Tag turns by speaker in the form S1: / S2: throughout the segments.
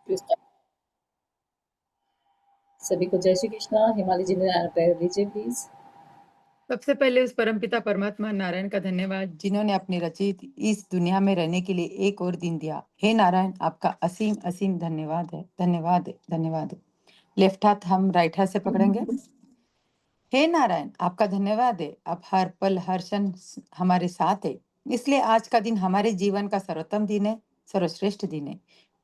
S1: To start. सभी को जय श्री कृष्णा। हिमालय जी ने प्रेयर लीजिए प्लीज।
S2: सबसे पहले उस परमपिता परमात्मा नारायण का धन्यवाद जिन्होंने अपनी रचित इस दुनिया में रहने के लिए एक और दिन दिया। हे नारायण, आपका असीम असीम धन्यवाद है, धन्यवाद है, धन्यवाद है। लेफ्ट हाथ हम राइट हाथ से पकड़ेंगे। हे नारायण, आपका धन्यवाद है, आप हर पल हर क्षण हमारे साथ है। इसलिए आज का दिन हमारे जीवन का सर्वोत्तम दिन है, सर्वश्रेष्ठ दिन है।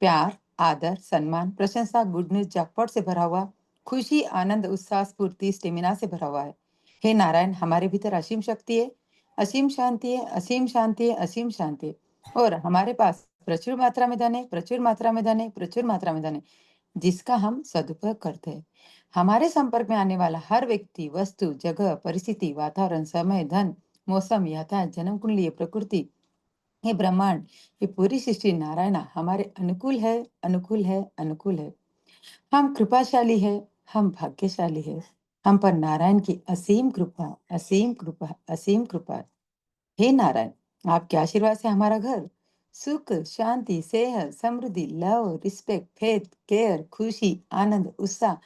S2: प्यार, आदर, सम्मान, प्रशंसा, गुड न्यूज, जैकपॉट से भरा हुआ, खुशी, आनंद, उत्साह, स्फूर्ति, स्टेमिना से भरा हुआ है। हे नारायण, हमारे भीतर असीम शक्ति है, असीम शांति है, असीम शांति है, असीम शांति है। और हमारे पास प्रचुर मात्रा में धन है, प्रचुर मात्रा में धन है, प्रचुर मात्रा में धन है, जिसका हम सदुपयोग करते हैं। हमारे संपर्क में आने वाला हर व्यक्ति, वस्तु, जगह, परिस्थिति, वातावरण, समय, धन, मौसम, यातायात, जन्म कुंडली, प्रकृति, ये ब्रह्मांड, ये पूरी सृष्टि नारायण हमारे अनुकूल है, अनुकूल है, अनुकूल है। हम कृपाशाली है, हम भाग्यशाली है। हम पर नारायण की असीम कृपा, असीम कृपा, असीम कृपा। हे नारायण, आपके आशीर्वाद से हमारा घर सुख, शांति, सेहत, समृद्धि, लव, रिस्पेक्ट, फेथ, केयर, खुशी, आनंद, उत्साह,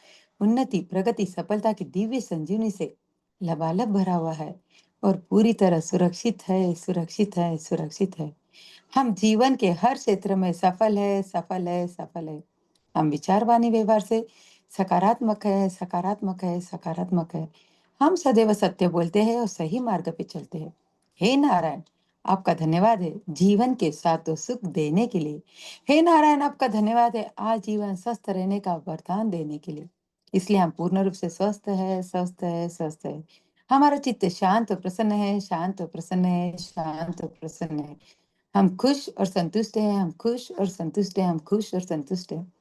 S2: उन्नति, प्रगति, सफलता की दिव्य संजीवनी से लबालब भरा हुआ है और पूरी तरह सुरक्षित है, सुरक्षित है, सुरक्षित है। हम जीवन के हर क्षेत्र में सफल है, सफल है, सफल है। हम विचारवाणी व्यवहार से सकारात्मक है, सकारात्मक है, सकारात्मक है। हम सदैव सत्य बोलते हैं और सही मार्ग पे चलते हैं। हे नारायण, आपका धन्यवाद है जीवन के साथों सुख देने के लिए। हे नारायण, आपका धन्यवाद है आजीवन स्वस्थ रहने का वरदान देने के लिए। इसलिए हम पूर्ण रूप से स्वस्थ है, स्वस्थ है, स्वस्थ है। हमारा चित्त शांत और प्रसन्न है, शांत और प्रसन्न है, शांत और प्रसन्न है। हम खुश और संतुष्ट हैं, हम खुश और संतुष्ट हैं, हम खुश और संतुष्ट हैं।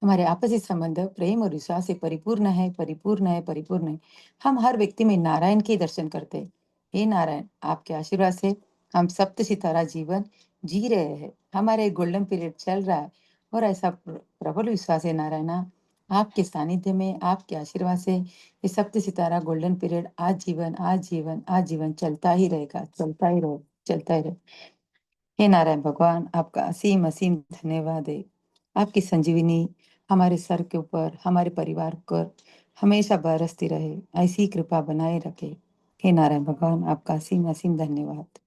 S2: हमारे आपसी संबंध प्रेम और विश्वास से परिपूर्ण है, परिपूर्ण है, परिपूर्ण है। हम हर व्यक्ति में नारायण के दर्शन करते हैं। हे नारायण, आपके आशीर्वाद से हम सप्त सितारा जीवन जी रहे हैं। हमारे एक गोल्डन पीरियड चल रहा है और ऐसा प्रबल विश्वास है नारायण, आपके सानिध्य में, आपके आशीर्वाद से ये सप्त सितारा गोल्डन पीरियड आज जीवन, आज जीवन, आज जीवन चलता ही रहेगा, चलता ही रहे, चलता ही रहे। हे नारायण भगवान, आपका असीम असीम धन्यवाद है। आपकी संजीवनी हमारे सर के ऊपर, हमारे परिवार पर हमेशा बरसती रहे, ऐसी कृपा बनाए रखे। हे नारायण भगवान, आपका असीम असीम धन्यवाद।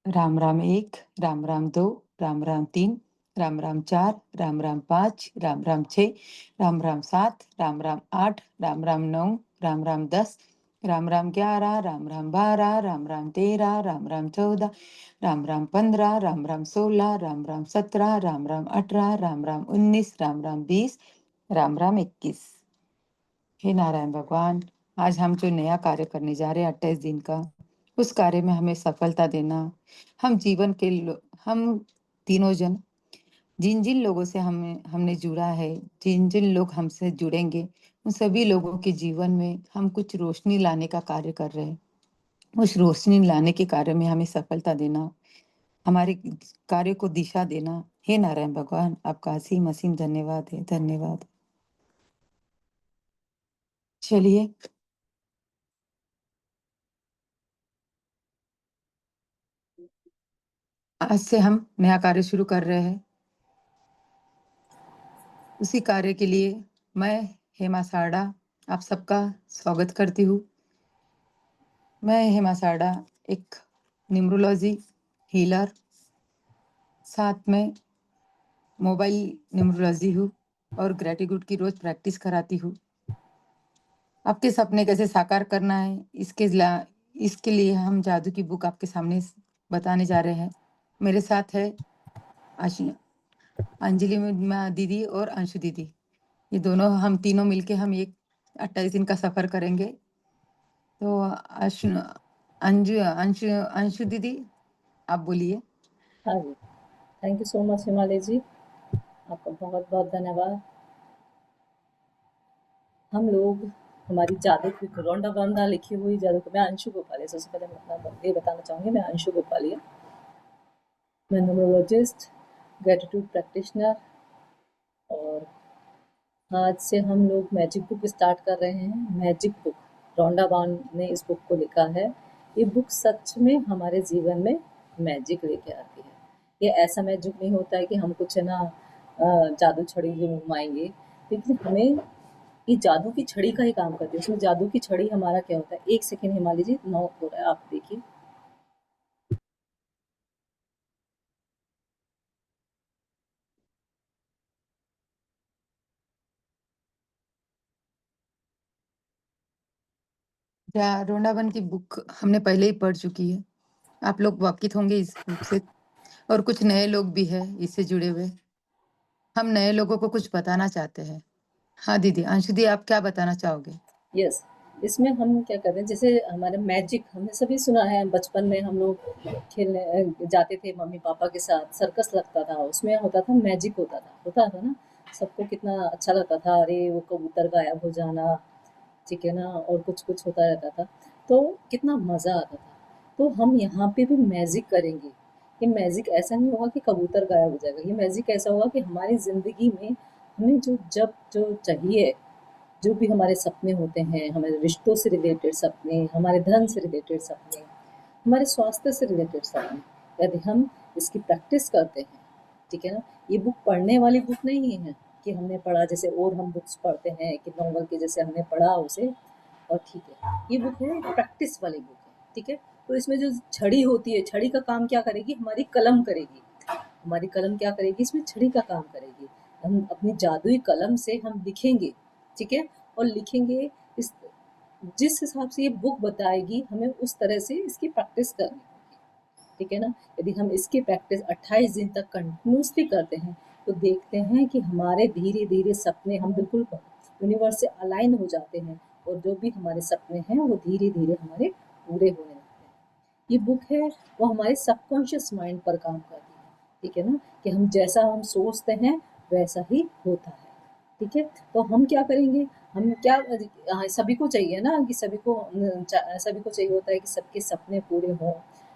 S2: राम राम 1, राम राम 2, राम राम 3, राम राम 4, राम राम 5, राम राम 6, राम राम 7, राम राम 8, राम राम 9, राम राम 10, राम राम 11, राम राम 12, राम राम 13, राम राम 14, राम राम 15, राम राम 16, राम राम 17, राम राम 18, राम राम 19, राम राम 20, राम राम 21। हे नारायण भगवान, आज हम जो नया कार्य करने जा रहे हैं 28 दिन का, उस कार्य में हमें सफलता देना। हम जीवन के हम तीनों जन जिन जिन लोगों से हमने जुड़ा है, जिन जिन लोग हमसे जुड़ेंगे, उन सभी लोगों के जीवन में हम कुछ रोशनी लाने का कार्य कर रहे हैं। उस रोशनी लाने के कार्य में हमें सफलता देना, हमारे कार्य को दिशा देना। हे नारायण भगवान, आपका असीम असीम धन्यवाद है, धन्यवाद। चलिए आज से हम नया कार्य शुरू कर रहे हैं। उसी कार्य के लिए मैं हेमा सारडा आप सबका स्वागत करती हूँ। मैं हेमा सारडा एक न्यूमरोलॉजी हीलर, साथ में मोबाइल न्यूमरोलॉजी हूँ और ग्रेटिट्यूड की रोज प्रैक्टिस कराती हूँ। आपके सपने कैसे साकार करना है, इसके लिए हम जादू की बुक आपके सामने बताने जा रहे हैं। मेरे साथ है अंजलि दीदी और अंशु दीदी। ये दोनों, हम तीनों मिलके हम एक 28 दिन का सफर करेंगे। तो अंजु अंशु अंशु दीदी, आप बोलिए।
S1: हाँ जी, thank you so much Himalaya ji, आपका बहुत बहुत धन्यवाद। हम लोग हमारी जादू की रोंडा वंदा लिखी हुई जादू को, मैं अंशु गोपालिया, सबसे पहले मैं अपना ये बताना चाहूँगी, मैं अंशु गोपालिया, मैं न्यूमरोलॉजिस्ट, ग्रेटिट्यूड प्रैक्टिशनर। और आज से हम लोग मैजिक बुक स्टार्ट कर रहे हैं। मैजिक बुक, रोंडा बाउन ने इस बुक को लिखा है। ये बुक सच में हमारे जीवन में मैजिक लेके आती है। ये ऐसा मैजिक नहीं होता है कि हम कुछ है ना जादू छड़ी जो घुमाएँगे, लेकिन हमें ये जादू की छड़ी का ही काम करती है। उसमें जादू की छड़ी हमारा क्या होता है, 1 सेकंड हिमालय जी 9 हो रहा है, आप देखिए।
S2: रोंडावन की बुक हमने पहले ही पढ़ चुकी है। आप लोग वाकिफ होंगे इस बुक से, और कुछ नए लोग भी हैं इससे जुड़े हुए। हम नए लोगों को कुछ बताना चाहते हैं। हाँ दीदी, अंशु दी, आप क्या बताना चाहोगे?
S1: यस, इसमें हम क्या करते हैं, जैसे हमारे मैजिक हमने सभी सुना है, बचपन में हम लोग खेलने जाते थे मम्मी पापा के साथ, सर्कस लगता था, उसमें होता था मैजिक होता था ना, सबको कितना अच्छा लगता था, अरे वो कबूतर गायब हो जाना, ठीक है ना, और कुछ कुछ होता रहता था, तो कितना मज़ा आता था। तो हम यहाँ पे भी मैजिक करेंगे। ये मैजिक ऐसा नहीं होगा कि कबूतर गायब हो जाएगा, ये मैजिक ऐसा होगा कि हमारी ज़िंदगी में हमें जो चाहिए, जो भी हमारे सपने होते हैं, हमारे रिश्तों से रिलेटेड सपने, हमारे धन से रिलेटेड सपने, हमारे स्वास्थ्य से रिलेटेड सपने, यदि हम इसकी प्रैक्टिस करते हैं, ठीक है ना, ये बुक पढ़ने वाली बुक नहीं है कि हमने पढ़ा जैसे और हम बुक्स पढ़ते हैं कि नॉवल के जैसे हमने पढ़ा उसे और ठीक है, ये बुक है प्रैक्टिस वाली बुक है, ठीक है। तो इसमें जो छड़ी होती है, छड़ी का काम क्या करेगी, हमारी कलम करेगी, हमारी कलम क्या करेगी, इसमें छड़ी का काम करेगी। हम अपनी जादुई कलम से हम लिखेंगे, ठीक है, और लिखेंगे इस जिस हिसाब से ये बुक बताएगी हमें उस तरह से इसकी प्रैक्टिस करनी होगी, ठीक है ना। यदि हम इसकी प्रैक्टिस 28 दिन तक कंटिन्यूसली करते हैं तो देखते हैं कि हमारे धीरे धीरे सपने हम बिल्कुल यूनिवर्स से अलाइन हो जाते हैं और जो भी हमारे सपने हैं वो धीरे धीरे हमारे पूरे होने लगते हैं। ये बुक है वो हमारे सबकॉन्शियस माइंड पर काम करती है, ठीक है ना, कि हम जैसा हम सोचते हैं वैसा ही होता है, ठीक है। तो हम क्या करेंगे, हम क्या हाँ, सभी को चाहिए ना कि सभी को चाहिए होता है कि सबके सपने पूरे हों,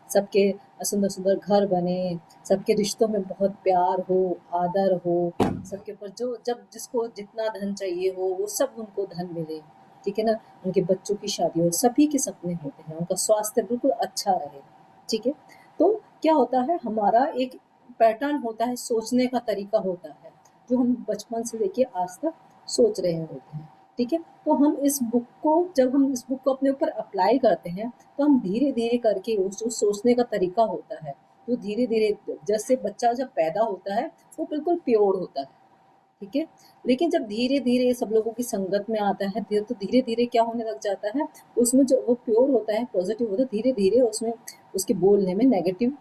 S1: सबके सुंदर सुंदर घर बने, सबके रिश्तों में बहुत प्यार हो, आदर हो, सबके ऊपर जो जब जिसको जितना धन चाहिए हो वो सब उनको धन मिले, ठीक है ना, उनके बच्चों की शादी हो, सभी के सपने होते हैं, उनका स्वास्थ्य बिल्कुल अच्छा रहे, ठीक है। तो क्या होता है, हमारा एक पैटर्न होता है, सोचने का तरीका होता है, जो हम बचपन से लेके आज तक सोच रहे होते हैं, ठीक है। तो हम इस बुक को जब हम इस बुक को अपने ऊपर अप्लाई करते हैं तो हम धीरे धीरे करके उस जो सोचने का तरीका होता है, तो धीरे धीरे, जैसे बच्चा जब पैदा होता है वो बिल्कुल प्योर होता है, ठीक है, लेकिन जब धीरे धीरे सब लोगों की संगत में आता है तो धीरे धीरे क्या होने लग जाता है, उसमें जो वो प्योर होता है, पॉजिटिव होता है, धीरे धीरे उसमें उसके बोलने में नेगेटिव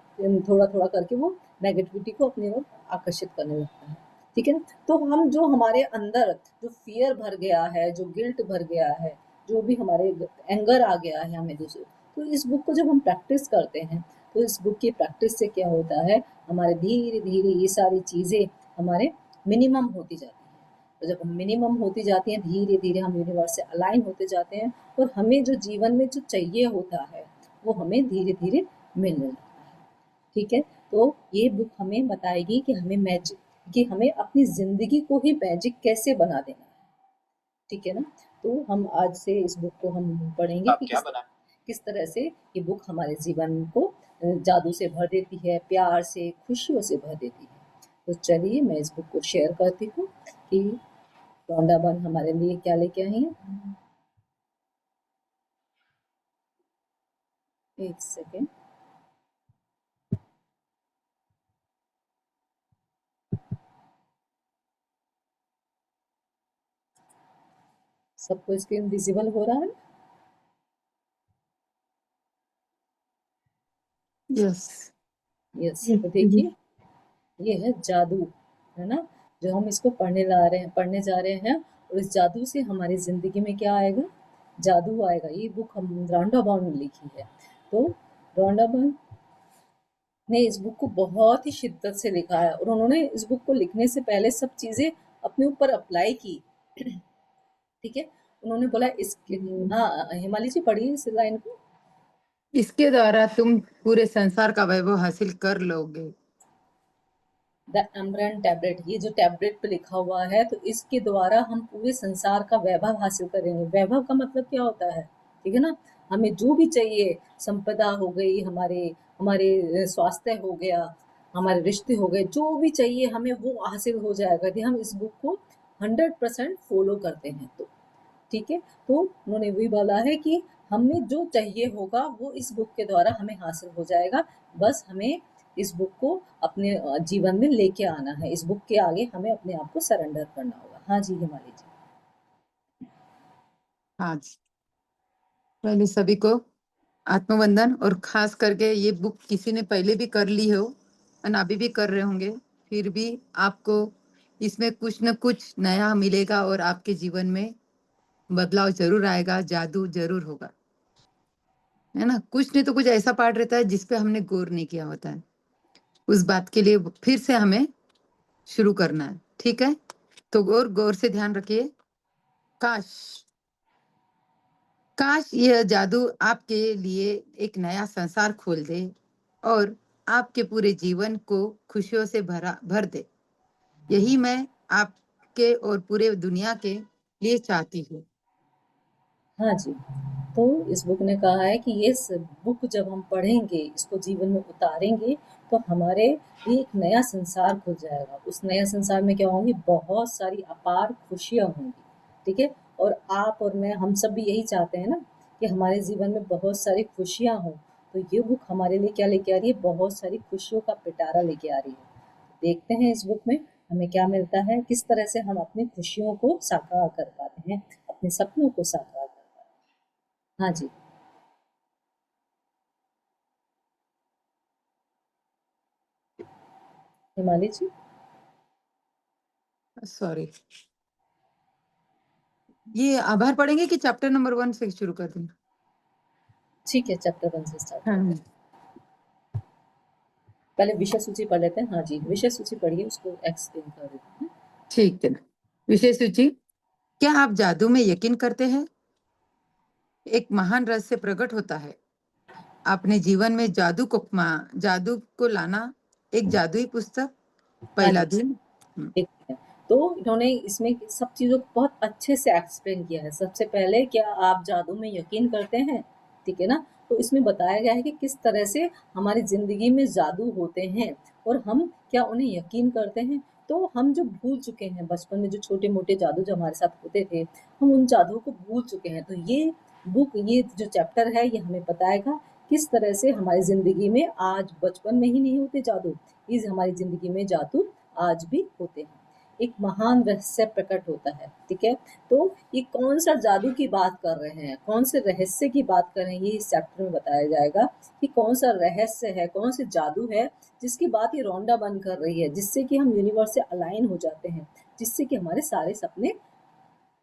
S1: थोड़ा थोड़ा करके वो नेगेटिविटी को अपनी ओर आकर्षित करने लगता है, ठीक है ना। तो हम जो हमारे अंदर जो फियर भर गया है, जो गिल्ट भर गया है, जो भी हमारे एंगर आ गया है हमें दूसरे, तो इस बुक को जब हम प्रैक्टिस करते हैं तो इस बुक की प्रैक्टिस से क्या होता है, हमारे धीरे धीरे ये सारी चीज़ें हमारे मिनिमम होती जाती है। तो जब हम मिनिमम होती जाती हैं, धीरे धीरे हम यूनिवर्स से अलाइन होते जाते हैं और हमें जो जीवन में जो चाहिए होता है वो हमें धीरे धीरे मिलने लगता है, ठीक है। तो ये बुक हमें बताएगी कि हमें मैजिक, कि हमें अपनी ज़िंदगी को ही मैजिक कैसे बना देना है, ठीक है ना। तो हम आज से इस बुक को हम पढ़ेंगे कि किस तरह से ये बुक हमारे जीवन को जादू से भर देती है, प्यार से, खुशियों से भर देती है। तो चलिए मैं इस बुक को शेयर करती हूँ कि रौंडाबन हमारे लिए क्या लेके आई है। एक सेकेंड। सबको स्क्रीन विजिबल हो रहा है?
S2: यस।
S1: यस, तो देखिए ये है जादू, है ना, जो हम इसको पढ़ने जा रहे हैं, और इस जादू से हमारी ज़िंदगी में क्या आएगा, जादू आएगा। ये बुक हम रॉन्डा बाउन ने लिखी है। तो रॉन्डा बाउन ने इस बुक को बहुत ही शिद्दत से लिखा है और उन्होंने इस बुक को लिखने से पहले सब चीज़ें अपने ऊपर अप्लाई की, ठीक है। उन्होंने बोला इसके, हाँ हिमाली जी पढ़िए इस लाइन को।
S2: इसके द्वारा तुम पूरे संसार का वैभव हासिल कर लोगे।
S1: द अमरन टैबलेट, ये जो टैबलेट पे लिखा हुआ है, तो इसके द्वारा हम पूरे संसार का वैभव हासिल करेंगे। वैभव का मतलब क्या होता है, ठीक है ना, हमें जो भी चाहिए, संपदा हो गई, हमारे हमारे स्वास्थ्य हो गया, हमारे रिश्ते हो गए, जो भी चाहिए हमें वो हासिल हो जाएगा यदि हम इस बुक को 100% फॉलो करते हैं तो। ठीक है, तो उन्होंने वही बोला है कि हमें जो चाहिए होगा वो इस बुक के द्वारा हमें हासिल हो जाएगा, बस हमें इस बुक को अपने जीवन में लेके आना है, इस बुक के आगे हमें अपने आप को सरेंडर करना होगा। हाँ जी हिमालय जी।
S2: हाँ जी, पहले सभी को आत्मवंदन। और खास करके ये बुक किसी ने पहले भी कर ली हो और अभी भी कर रहे होंगे, फिर भी आपको इसमें कुछ न कुछ नया मिलेगा और आपके जीवन में बदलाव जरूर आएगा, जादू जरूर होगा, है ना। कुछ नहीं तो कुछ ऐसा पार्ट रहता है जिसपे हमने गौर नहीं किया होता है, उस बात के लिए फिर से हमें शुरू करना है। ठीक है, तो गौर गौर से ध्यान रखिए। काश काश यह जादू आपके लिए एक नया संसार खोल दे और आपके पूरे जीवन को खुशियों से भर दे। यही मैं आपके और पूरे दुनिया के लिए चाहती हूँ।
S1: हाँ जी, तो इस बुक ने कहा है कि ये बुक जब हम पढ़ेंगे, इसको जीवन में उतारेंगे, तो हमारे लिए एक नया संसार खुल जाएगा। उस नया संसार में क्या होंगी, बहुत सारी अपार खुशियाँ होंगी। ठीक है, और आप और मैं, हम सब भी यही चाहते हैं ना कि हमारे जीवन में बहुत सारी खुशियाँ हों। तो ये बुक हमारे लिए क्या लेके आ रही है, बहुत सारी खुशियों का पिटारा लेके आ रही है। देखते हैं इस बुक में हमें क्या मिलता है, किस तरह से हम अपनी खुशियों को साकार कर पाते हैं, अपने सपनों को साकार कर पाते हैं। हाँ जी। हिमालय जी।
S2: सॉरी, ये आभार पढ़ेंगे कि चैप्टर नंबर 1 से शुरू कर दें?
S1: ठीक है, चैप्टर 1 से स्टार्ट करते
S2: हाँ,
S1: हैं। पहले विषय सूची पढ़ लेते हैं। हाँ जी, विषय सूची पढ़िए, उसको एक्सप्लेन कर देते हैं।
S2: ठीक है। विषय सूची। क्या आप जादू में यकीन करते हैं? एक महान रहस्य प्रकट होता है। अपने जीवन में जादू को लाना। एक जादुई पुस्तक।
S1: हाँ
S2: पहला
S1: जी,
S2: दिन।
S1: देखते हैं। तो इन्होंने इसमें सब चीज़ों को बहुत अच्छे से एक्सप्लेन किया है। सबसे पहले, क्या आप जादू में यकीन करते हैं? ठीक है ना? तो इसमें बताया गया है कि किस तरह से हमारी ज़िंदगी में जादू होते हैं और हम क्या उन्हें यकीन करते हैं? तो हम जो भूल चुके हैं बचपन में, जो छोटे-मोटे जादू जो हमारे साथ होते थे, हम उन जादुओं को भूल चुके हैं। तो ये बुक, ये जो चैप्टर है, ये हमें बताएगा किस तरह से हमारी ज़िंदगी में, आज बचपन में ही नहीं होते जादू, इस हमारी ज़िंदगी में जादू आज भी होते हैं। एक महान रहस्य प्रकट होता है। ठीक है, तो ये कौन सा जादू की बात कर रहे हैं, कौन से रहस्य की बात कर रहे हैं, ये इस चैप्टर में बताया जाएगा कि कौन सा रहस्य है, कौन से जादू है जिसकी बात ये रोंडा बंद कर रही है, जिससे कि हम यूनिवर्स से अलाइन हो जाते हैं, जिससे कि हमारे सारे सपने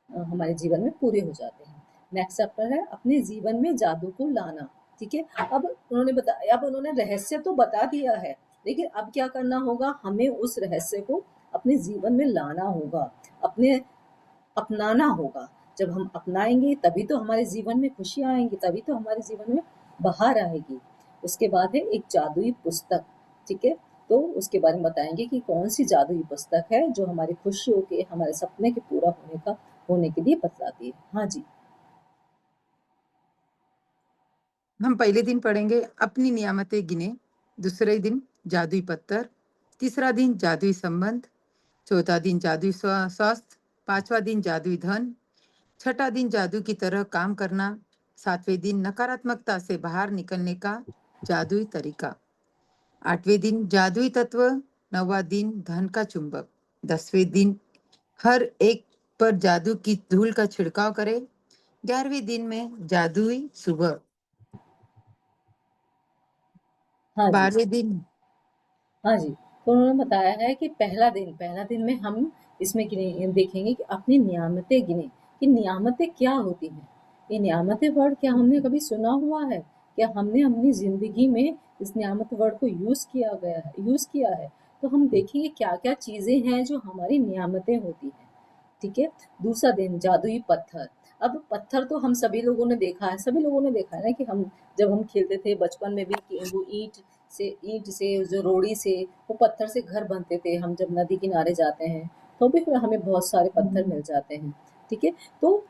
S1: हमारे जीवन में पूरे हो जाते हैं। नेक्स्ट चैप्टर है अपने जीवन में जादू को लाना। ठीक है, अब उन्होंने रहस्य तो बता दिया है, लेकिन अब क्या करना होगा, हमें उस रहस्य को अपने जीवन में लाना होगा, अपने अपनाना होगा। जब हम अपनाएंगे तभी तो हमारे जीवन में खुशियाँ आएंगी, तभी तो हमारे जीवन में बाहर आएगी। उसके बाद है एक जादुई पुस्तक। ठीक है, तो उसके बारे में बताएंगे कि कौन सी जादुई पुस्तक है जो हमारी खुशियों के, हमारे सपने के पूरा होने के लिए बतलाती है। हाँ जी।
S2: हम पहले दिन पढ़ेंगे अपनी नियामतें गिने। दूसरे दिन जादुई पत्थर। तीसरा दिन जादुई संबंध। चौथा दिन जादुई स्वास्थ्य। पांचवा दिन जादुई धन। छठा दिन जादू की तरह काम करना। सातवें दिन नकारात्मकता से बाहर निकलने का जादुई तरीका। आठवें दिन जादुई तत्व। नौवां दिन धन का चुंबक। 10वें दिन हर एक पर जादू की धूल का छिड़काव करे। 11वें दिन में जादुई सुबह।
S1: हाँ जी।
S2: 12वें दिन।
S1: हाँ जी, तो उन्होंने बताया है कि पहला दिन में हम इसमें देखेंगे कि अपनी नियामतें गिने, कि नियामतें क्या होती हैं। ये नियामतें वर्ड क्या हमने कभी सुना हुआ है? क्या हमने अपनी ज़िंदगी में इस नियामत वर्ड को यूज़ किया है? तो हम देखेंगे क्या-क्या चीज़ें हैं जो हमारी नियामतें होती हैं। ठीक है, दूसरा दिन जादुई पत्थर। अब पत्थर तो हम सभी लोगों ने देखा है ना कि हम जब हम खेलते थे बचपन में भी, कि वो ईंट से जो रोड़ी से, वो पत्थर से घर बनते थे। हम जब नदी किनारे जाते हैं तो भी फिर हमें बहुत सारे पत्थर मिल जाते हैं। ठीक है, तो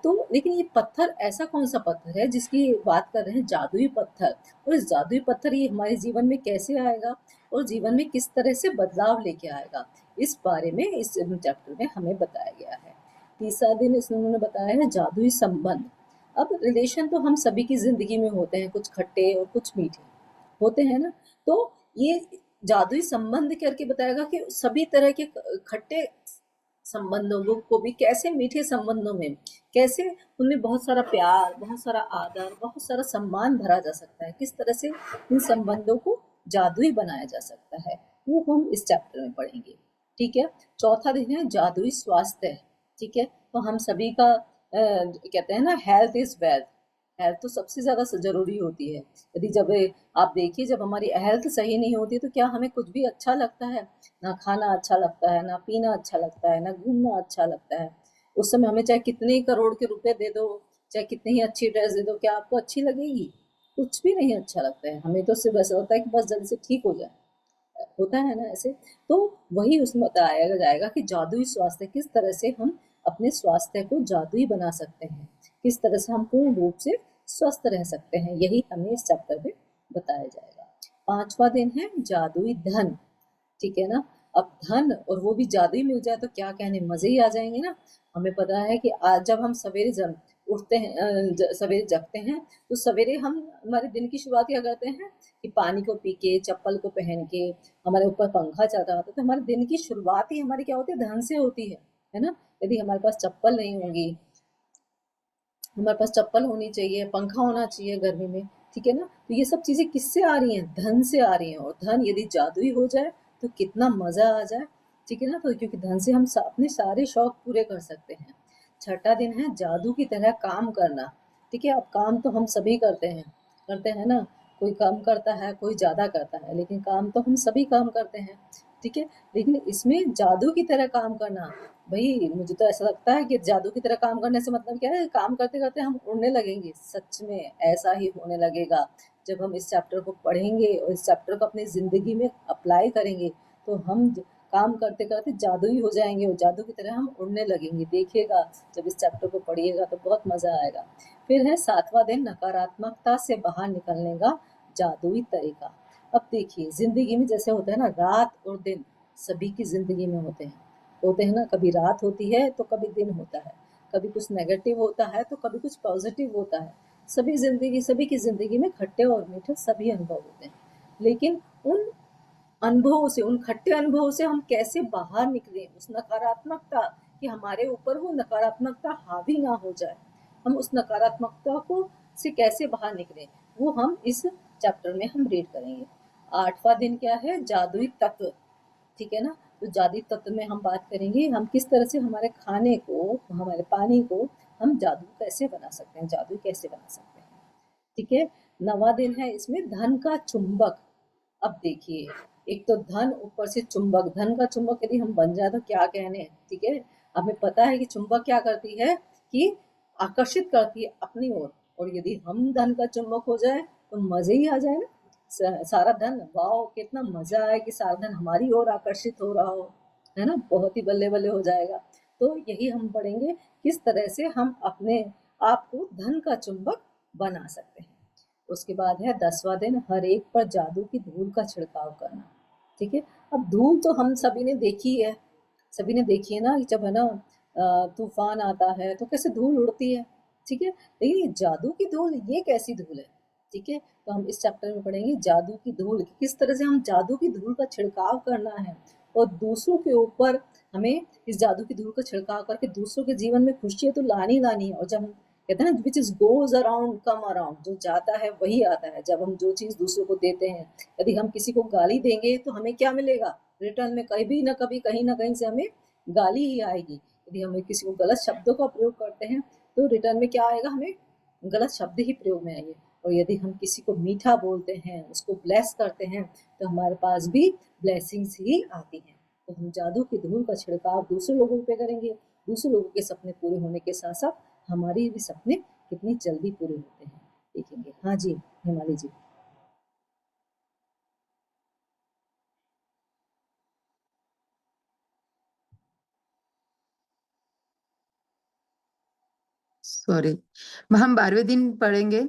S1: तो लेकिन ये पत्थर ऐसा कौन सा पत्थर है जिसकी बात कर रहे हैं, जादुई पत्थर। और इस जादुई पत्थर ये हमारे जीवन में कैसे आएगा? और जीवन में किस तरह से बदलाव लेके आएगा, इस बारे में इस चैप्टर में हमें बताया गया है। तीसरा दिन इसमें उन्होंने बताया है जादुई संबंध। अब रिलेशन तो हम सभी की जिंदगी में होते हैं, कुछ खट्टे और कुछ मीठे होते हैं ना। तो ये जादुई संबंध करके बताएगा कि सभी तरह के खट्टे संबंधों को भी कैसे मीठे संबंधों में कैसे उनमें बहुत सारा प्यार, बहुत सारा आदर, बहुत सारा सम्मान भरा जा सकता है, किस तरह से इन संबंधों को जादुई बनाया जा सकता है, वो हम इस चैप्टर में पढ़ेंगे। ठीक है। चौथा दिन है जादुई स्वास्थ्य। ठीक है। तो हम सभी का कहते हैं ना, हेल्थ इज वेल्थ। हेल्थ तो सबसे ज्यादा जरूरी होती है। यदि जब आप देखिए, जब हमारी हेल्थ सही नहीं होती तो क्या हमें कुछ भी अच्छा लगता है? ना खाना अच्छा लगता है, ना पीना अच्छा लगता है, ना घूमना अच्छा लगता है। उस समय हमें चाहे कितने ही करोड़ के रुपए दे दो, चाहे कितनी ही अच्छी ड्रेस दे दो, क्या आपको अच्छी लगेगी? कुछ भी नहीं अच्छा लगता है। हमें तो सिर्फ ऐसा होता है कि बस जल्दी से ठीक हो जाए, होता है ना ऐसे। तो वही उसमें बताया जाएगा कि जादुई स्वास्थ्य, किस तरह से हम अपने स्वास्थ्य को जादुई बना सकते हैं, किस तरह से हम पूर्ण रूप से स्वस्थ रह सकते हैं, यही हमें इस चैप्टर में बताया जाएगा। पांचवा दिन है जादुई धन। ठीक है ना। अब धन और वो भी जादुई मिल जाए तो क्या कहने, मजे ही आ जाएंगे ना। हमें पता है कि आज जब हम सवेरे जब उठते हैं, सवेरे जगते हैं, तो सवेरे हम हमारे दिन की शुरुआत क्या करते हैं कि पानी को पी के, चप्पल को पहन के, हमारे ऊपर पंखा चल रहा होता है, तो हमारे दिन की शुरुआत ही हमारी क्या होती है, धन से होती है ना। यदि हमारे पास चप्पल नहीं होगी, हमारे पास चप्पल होनी चाहिए, पंखा होना चाहिए गर्मी में, ठीक है ना। तो ये सब चीजें किससे आ रही हैं? धन से आ रही हैं। और धन यदि जादुई हो जाए तो कितना मजा आ जाए। ठीक है ना। तो क्योंकि धन से हम अपने सारे शौक पूरे कर सकते हैं। छठा दिन है जादू की तरह काम करना। ठीक है। अब काम तो हम सभी करते हैं ना। कोई कम करता है, कोई ज्यादा करता है, लेकिन काम तो हम सभी काम करते हैं। ठीक है। लेकिन इसमें जादू की तरह काम करना, भाई मुझे तो ऐसा लगता है कि जादू की तरह काम करने से मतलब क्या है, काम करते करते हम उड़ने लगेंगे। सच में ऐसा ही होने लगेगा। जब हम इस चैप्टर को पढ़ेंगे और इस चैप्टर को अपनी जिंदगी में अप्लाई करेंगे, तो हम काम करते करते जादुई हो जाएंगे और जादू की तरह हम उड़ने लगेंगे। देखिएगा, जब इस चैप्टर को पढ़िएगा तो बहुत मजा आएगा। फिर है सातवां दिन नकारात्मकता से बाहर निकलने का जादुई तरीका। अब देखिए, जिंदगी में जैसे होता है ना, रात और दिन सभी की जिंदगी में होते हैं ना। कभी रात होती है तो कभी दिन होता है, कभी कुछ नेगेटिव होता है तो कभी कुछ पॉजिटिव होता है। सभी की जिंदगी में खट्टे और मीठे सभी अनुभव होते हैं। लेकिन उन अनुभवों से, उन खट्टे अनुभवों से हम कैसे बाहर निकलें, उस नकारात्मकता, कि हमारे ऊपर वो नकारात्मकता हावी ना हो जाए, हम उस नकारात्मकता को से कैसे बाहर निकलें, वो हम इस चैप्टर में हम रीड करेंगे। आठवां दिन क्या है, जादुई तत्व। ठीक है ना। तो जादुई तत्व में हम बात करेंगे, हम किस तरह से हमारे खाने को, हमारे पानी को हम जादू कैसे बना सकते हैं, जादू कैसे बना सकते हैं। ठीक है। नवा दिन है इसमें धन का चुंबक। अब देखिए, एक तो धन, ऊपर से चुंबक, धन का चुंबक यदि हम बन जाए तो क्या कहने। ठीक है। हमें पता है कि चुंबक क्या करती है, कि आकर्षित करती है अपनी ओर। और यदि हम धन का चुंबक हो जाए तो मजे ही आ जाए ना। सारा धन, वाओ कितना मजा आए कि सारा धन हमारी ओर आकर्षित हो रहा हो, है ना। बहुत ही बल्ले बल्ले हो जाएगा। तो यही हम पढ़ेंगे, किस तरह से हम अपने आप को धन का चुंबक बना सकते हैं। उसके बाद है 10वां दिन, हर एक पर जादू की धूल का छिड़काव करना। ठीक है। अब धूल तो हम सभी ने देखी है, सभी ने देखी है ना, कि जब है ना तूफान आता है तो कैसे धूल उड़ती है। ठीक है। लेकिन ये जादू की धूल, ये कैसी धूल है? ठीक है। तो हम इस चैप्टर में पढ़ेंगे जादू की धूल, किस तरह से हम जादू की धूल का छिड़काव करना है, और दूसरों के ऊपर हमें इस जादू की धूल का छिड़काव करके दूसरों के जीवन में खुशियां तो लानी लानी है। और जब हम कहते हैं ना, which is goes around come around, जो जाता है वही आता है। जब हम जो चीज दूसरों को देते हैं, यदि हम किसी को गाली देंगे तो हमें क्या मिलेगा रिटर्न में? कभी ना कभी, कहीं ना कहीं से हमें गाली ही आएगी। यदि हम किसी को गलत शब्दों का प्रयोग करते हैं तो रिटर्न में क्या आएगा, हमें गलत शब्द ही प्रयोग में आएंगे। और यदि हम किसी को मीठा बोलते हैं, उसको ब्लेस करते हैं, तो हमारे पास भी ब्लेसिंग्स ही आती हैं। तो हम जादू की धूल का छिड़काव दूसरे लोगों पे करेंगे, दूसरे लोगों के सपने पूरे होने के साथ साथ हमारे भी सपने कितनी जल्दी पूरे होते हैं, देखेंगे। हाँ जी, हिमाली जी।
S2: सॉरी। हम 12वें दिन पढ़ेंगे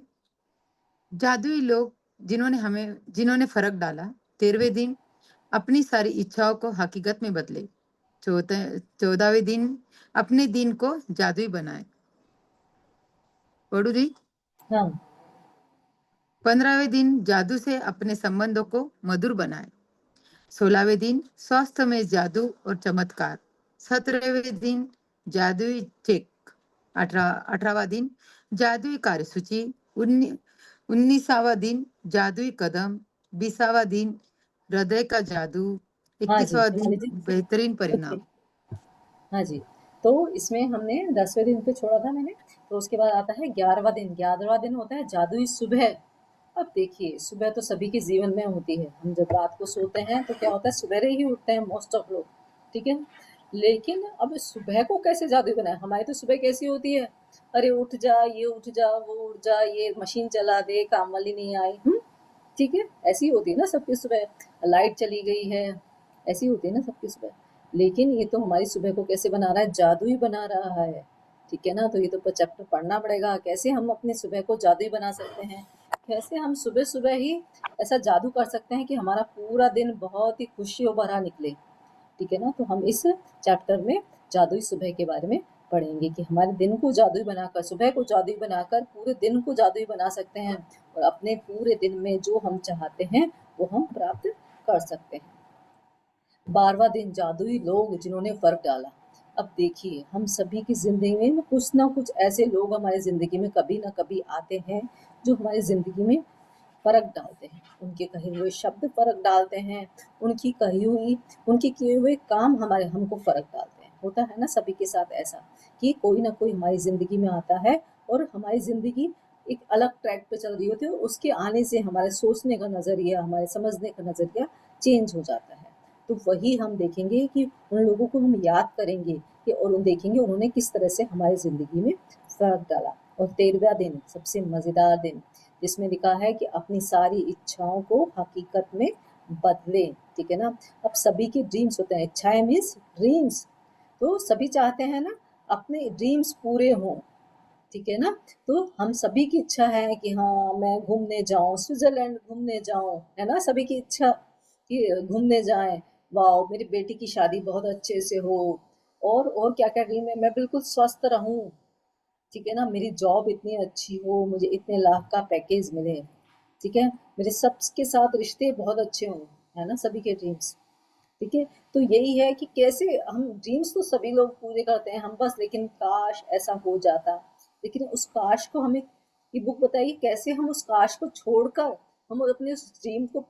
S2: जादुई लोग जिन्होंने फर्क डाला। 13वें दिन अपनी सारी इच्छाओं को हकीकत में बदले। 14वें दिन अपने दिन को जादुई बनाए। पढ़ू रही।
S1: हाँ
S2: 15वें दिन जादू से अपने संबंधों को मधुर बनाए। 16वें दिन स्वास्थ्य में जादू और चमत्कार। 17वें दिन जादुई चेक। 18वां दिन जादुई कार्यसूची। 19वां दिन जादुई कदम। 20वां दिन हृदय का जादू।
S1: हाँ जी,
S2: 21वां
S1: तो मान
S2: दिन
S1: लीजिए।
S2: बेहतरीन
S1: ओके।
S2: परिणाम।
S1: हाँ जी, तो इसमें हमने 10वें दिन पे छोड़ा था मैंने, तो उसके बाद आता है 11वां दिन। 11वां दिन होता है जादुई सुबह। अब देखिए, सुबह तो सभी के जीवन में होती है। हम जब रात को सोते हैं तो क्या होता है, सवेरे ही उठते हैं मोस्ट ऑफ लोग, ठीक है। लेकिन अब सुबह को कैसे जादुई बनाए? हमारी तो सुबह कैसी होती है, अरे उठ जा, ये उठ जा, वो उठ जा, ये मशीन चला दे, काम वाली नहीं आई, ठीक है। ऐसी होती है ना सबकी सुबह, लाइट चली गई है, ऐसी होती है ना सबकी सुबह। लेकिन ये तो हमारी सुबह को कैसे बना रहा है, जादुई बना रहा है, ठीक है ना। तो ये तो चैप्टर पढ़ना पड़ेगा, कैसे हम अपनी सुबह को जादुई बना सकते हैं, कैसे हम सुबह सुबह ही ऐसा जादू कर सकते हैं कि हमारा पूरा दिन बहुत ही खुशियों भरा निकले, ठीक है ना। तो हम इस चैप्टर में जादुई सुबह के बारे में पढ़ेंगे कि हमारे दिन को जादुई बनाकर, सुबह को जादुई बनाकर पूरे दिन को जादुई बना सकते हैं, और अपने पूरे दिन में जो हम चाहते हैं वो हम प्राप्त कर सकते हैं। 12वां दिन जादुई लोग जिन्होंने फर्क डाला। अब देखिए, हम सभी की जिंदगी में कुछ ना कुछ ऐसे लोग हमारी जिंदगी में कभी ना कभी आते हैं जो हमारी जिंदगी में फ़र्क डालते हैं। उनके कहे हुए शब्द फ़र्क डालते हैं, उनके किए हुए काम हमारे हमको फ़र्क डालते हैं। होता है ना सभी के साथ ऐसा, कि कोई ना कोई हमारी ज़िंदगी में आता है और हमारी ज़िंदगी एक अलग ट्रैक पे चल रही होती है, और उसके आने से हमारे सोचने का नज़रिया, हमारे समझने का नज़रिया चेंज हो जाता है। तो वही हम देखेंगे कि उन लोगों को हम याद करेंगे कि, और उन देखेंगे उन्होंने किस तरह से हमारी ज़िंदगी में फ़र्क डाला। और 13वां दिन सबसे मज़ेदार दिन, जिसमें लिखा है कि अपनी सारी इच्छाओं को हकीकत में बदलें, ठीक है ना। अब सभी की ड्रीम्स होते हैं, इच्छाएं मीन्स ड्रीम्स, तो सभी चाहते हैं ना अपने ड्रीम्स पूरे हों, ठीक है ना। तो हम सभी की इच्छा है कि हाँ मैं घूमने जाऊं, स्विट्जरलैंड घूमने जाऊं, है ना, सभी की इच्छा कि घूमने जाएं। वाह, मेरी बेटी की शादी बहुत अच्छे से हो, और क्या क्या ड्रीम है, मैं बिल्कुल स्वस्थ रहूं, ठीक है ना, मेरी जॉब इतनी अच्छी हो, मुझे इतने लाख का पैकेज मिले, ठीक है, मेरे सबके साथ रिश्ते बहुत अच्छे हों, है ना, सभी के ड्रीम्स, ठीक है। तो यही है कि कैसे हम ड्रीम्स तो सभी लोग पूरे करते हैं हम बस, लेकिन काश ऐसा हो जाता। लेकिन उस काश को हमें ये बुक बताइए कैसे हम उस काश को छोड़कर हम अपने उस ड्रीम को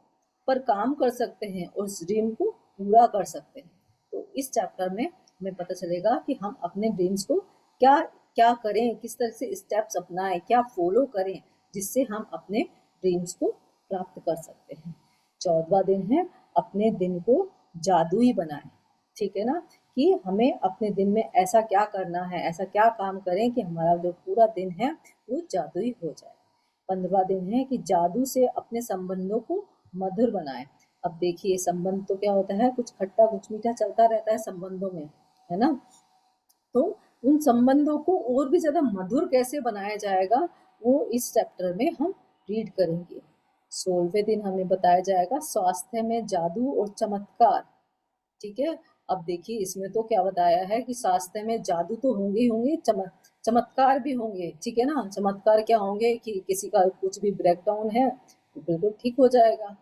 S1: पर काम कर सकते हैं और उस ड्रीम को पूरा कर सकते हैं। तो इस चैप्टर में हमें पता चलेगा कि हम अपने ड्रीम्स को क्या क्या करें, किस तरह से स्टेप्स अपनाएं, क्या फॉलो करें, जिससे हम अपने ड्रीम्स को प्राप्त कर सकते हैं। 14वां दिन है अपने दिन को जादुई बनाएं, ठीक है ना, कि हमें अपने दिन में ऐसा क्या करना है, ऐसा क्या काम करें कि हमारा जो पूरा दिन है वो जादुई हो जाए। 15वां दिन है कि जादू से अपने संबंधों को मधुर बनाएं। अब देखिए, संबंध तो क्या होता है, कुछ खट्टा कुछ मीठा चलता रहता है संबंधों में, है ना। तो उन संबंधों को और भी ज़्यादा मधुर कैसे बनाया जाएगा, वो इस चैप्टर में हम रीड करेंगे। 16वें दिन हमें बताया जाएगा स्वास्थ्य में जादू और चमत्कार, ठीक है। अब देखिए, इसमें तो क्या बताया है कि स्वास्थ्य में जादू तो होंगे ही होंगे, चमत्कार भी होंगे, ठीक है ना। चमत्कार क्या होंगे कि किसी का कुछ भी ब्रेकडाउन है तो बिल्कुल ठीक हो जाएगा,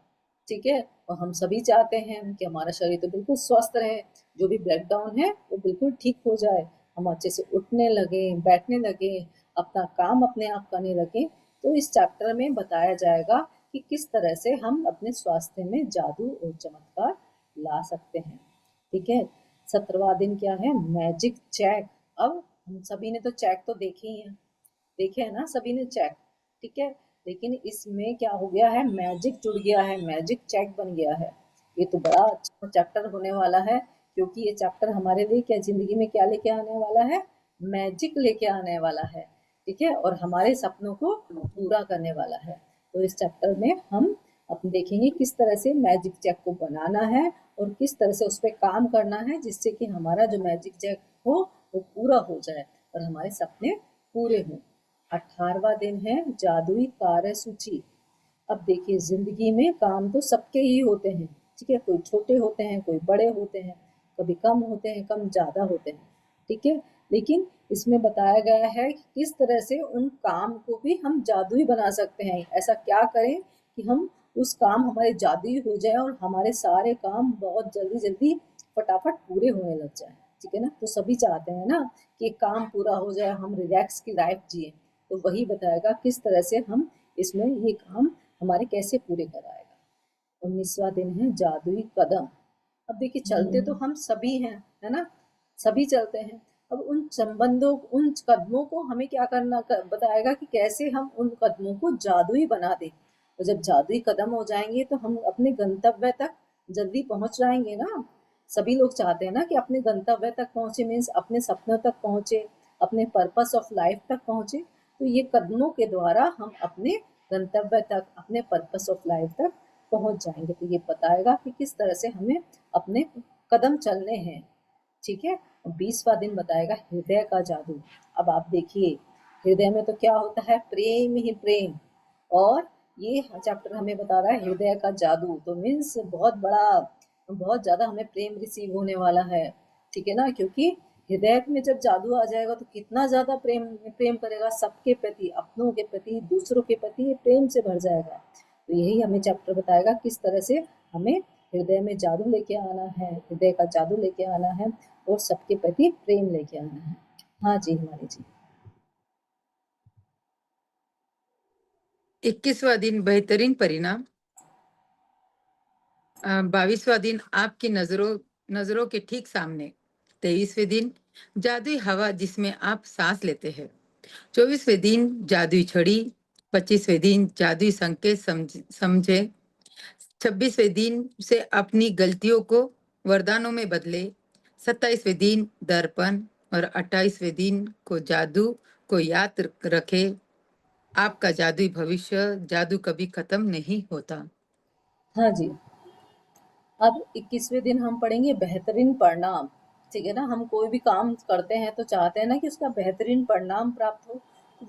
S1: ठीक है। और हम सभी चाहते हैं कि हमारा शरीर तो बिल्कुल स्वस्थ रहे, जो भी ब्रेकडाउन है वो बिल्कुल ठीक हो जाए, हम अच्छे से उठने लगे, बैठने लगे, अपना काम अपने आप करने लगे। तो इस चैप्टर में बताया जाएगा कि किस तरह से हम अपने स्वास्थ्य में जादू और चमत्कार ला सकते हैं, ठीक है। 17वां दिन क्या है, मैजिक चेक। अब हम सभी ने तो चेक तो देखे ही हैं, देखे है ना सभी ने चेक, ठीक है। लेकिन इसमें क्या हो गया है, मैजिक जुड़ गया है, मैजिक चेक बन गया है। ये तो बड़ा अच्छा चैप्टर होने वाला है, क्योंकि ये चैप्टर हमारे लिए क्या जिंदगी में क्या लेके आने वाला है, मैजिक लेके आने वाला है, ठीक है, और हमारे सपनों को पूरा करने वाला है। तो इस चैप्टर में हम अपन देखेंगे किस तरह से मैजिक चेक को बनाना है और किस तरह से उस पर काम करना है, जिससे कि हमारा जो मैजिक चेक हो वो पूरा हो जाए और हमारे सपने पूरे हों। 18वां दिन है जादुई कार्य सूची। अब देखिए, जिंदगी में काम तो सबके ही होते हैं, ठीक है, कोई छोटे होते हैं, कोई बड़े होते हैं, कभी कम होते हैं, कम ज़्यादा होते हैं, ठीक है। लेकिन इसमें बताया गया है कि किस तरह से उन काम को भी हम जादुई बना सकते हैं। ऐसा क्या करें कि हम उस काम हमारे जादुई हो जाए और हमारे सारे काम बहुत जल्दी जल्दी फटाफट पूरे होने लग जाए, ठीक है ना। तो सभी चाहते हैं ना कि काम पूरा हो जाए, हम रिलैक्स की लाइफ जिए। तो वही बताएगा किस तरह से हम इसमें ये काम हमारे कैसे पूरे कराएगा। 19वां दिन है जादुई कदम। अब देखिए चलते तो हम सभी हैं, है ना, सभी चलते हैं। अब उन संबंधों, उन कदमों को हमें क्या करना बताएगा कि कैसे हम उन कदमों को जादुई बना दें। तो जब जादुई कदम हो जाएंगे तो हम अपने गंतव्य तक जल्दी पहुंच जाएंगे ना। सभी लोग चाहते हैं ना कि अपने गंतव्य तक पहुंचे, मीन्स अपने सपनों तक पहुंचे, अपने पर्पस ऑफ लाइफ तक पहुंचे। तो ये कदमों के द्वारा हम अपने गंतव्य तक, अपने पर्पस ऑफ लाइफ तक पहुंच जाएंगे। तो ये बताएगा कि किस तरह से हमें अपने कदम चलने हैं, ठीक है। 20वां दिन बताएगा हृदय का जादू। अब आप देखिए हृदय में तो क्या होता है, प्रेम ही प्रेम। और ये चैप्टर हमें बता रहा है हृदय का जादू। तो मीन्स बहुत बड़ा, बहुत ज्यादा हमें प्रेम रिसीव होने वाला है, ठीक है ना। क्योंकि हृदय में जब जादू आ जाएगा तो कितना ज्यादा प्रेम प्रेम करेगा सबके प्रति, अपनों के प्रति, दूसरों के प्रति, ये प्रेम से भर जाएगा। तो यही हमें चैप्टर बताएगा किस तरह से हमें हृदय में जादू लेके आना है, हृदय का जादू लेके आना है और सबके प्रति प्रेम लेके आना है। हाँ जी हिमानी जी।
S2: 21वां दिन बेहतरीन परिणाम। 22वां दिन आपकी नजरों के ठीक सामने। 23वें दिन जादुई हवा जिसमें आप सांस लेते हैं। 24वें दिन जादुई छड़ी। 25वें दिन जादुई संकेत समझे। 26वें दिन से अपनी गलतियों को वरदानों में बदले। 27वें दिन दर्पण और 28वें दिन को जादू को याद रखे। आपका जादुई भविष्य, जादू कभी खत्म नहीं होता।
S1: हाँ जी। अब 21वें दिन हम पढ़ेंगे बेहतरीन परिणाम, ठीक है ना। हम कोई भी काम करते हैं तो चाहते हैं ना कि उसका बेहतरीन परिणाम प्राप्त हो।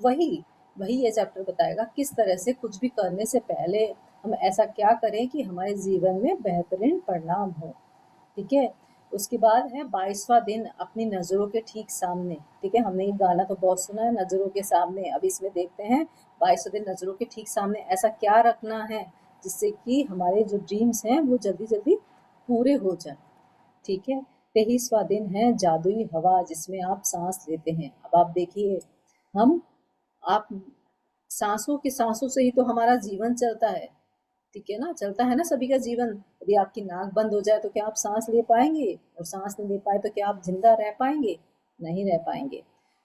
S1: वही वही ये चैप्टर बताएगा किस तरह से कुछ भी करने से पहले हम ऐसा क्या करें कि हमारे जीवन में बेहतरीन परिणाम हो, ठीक है। उसके बाद है 22वां दिन अपनी नज़रों के ठीक सामने, ठीक है। हमने ये गाना तो बहुत सुना है, नज़रों के सामने। अब इसमें देखते हैं 22वां दिन नज़रों के ठीक सामने ऐसा क्या रखना है जिससे कि हमारे जो ड्रीम्स हैं वो जल्दी जल्दी पूरे हो जाए, ठीक है। 23वां दिन है जादुई हवा जिसमें आप सांस लेते हैं। अब आप देखिए हम आप सांसों की सांसों से ही तो हमारा जीवन चलता है, ठीक है ना, चलता है ना सभी का जीवन। यदि आपकी नाक बंद हो जाए तो क्या आप सांस ले पाएंगे, और सांस नहीं ले पाए तो क्या आप जिंदा रह पाएंगे, नहीं रह पाएंगे।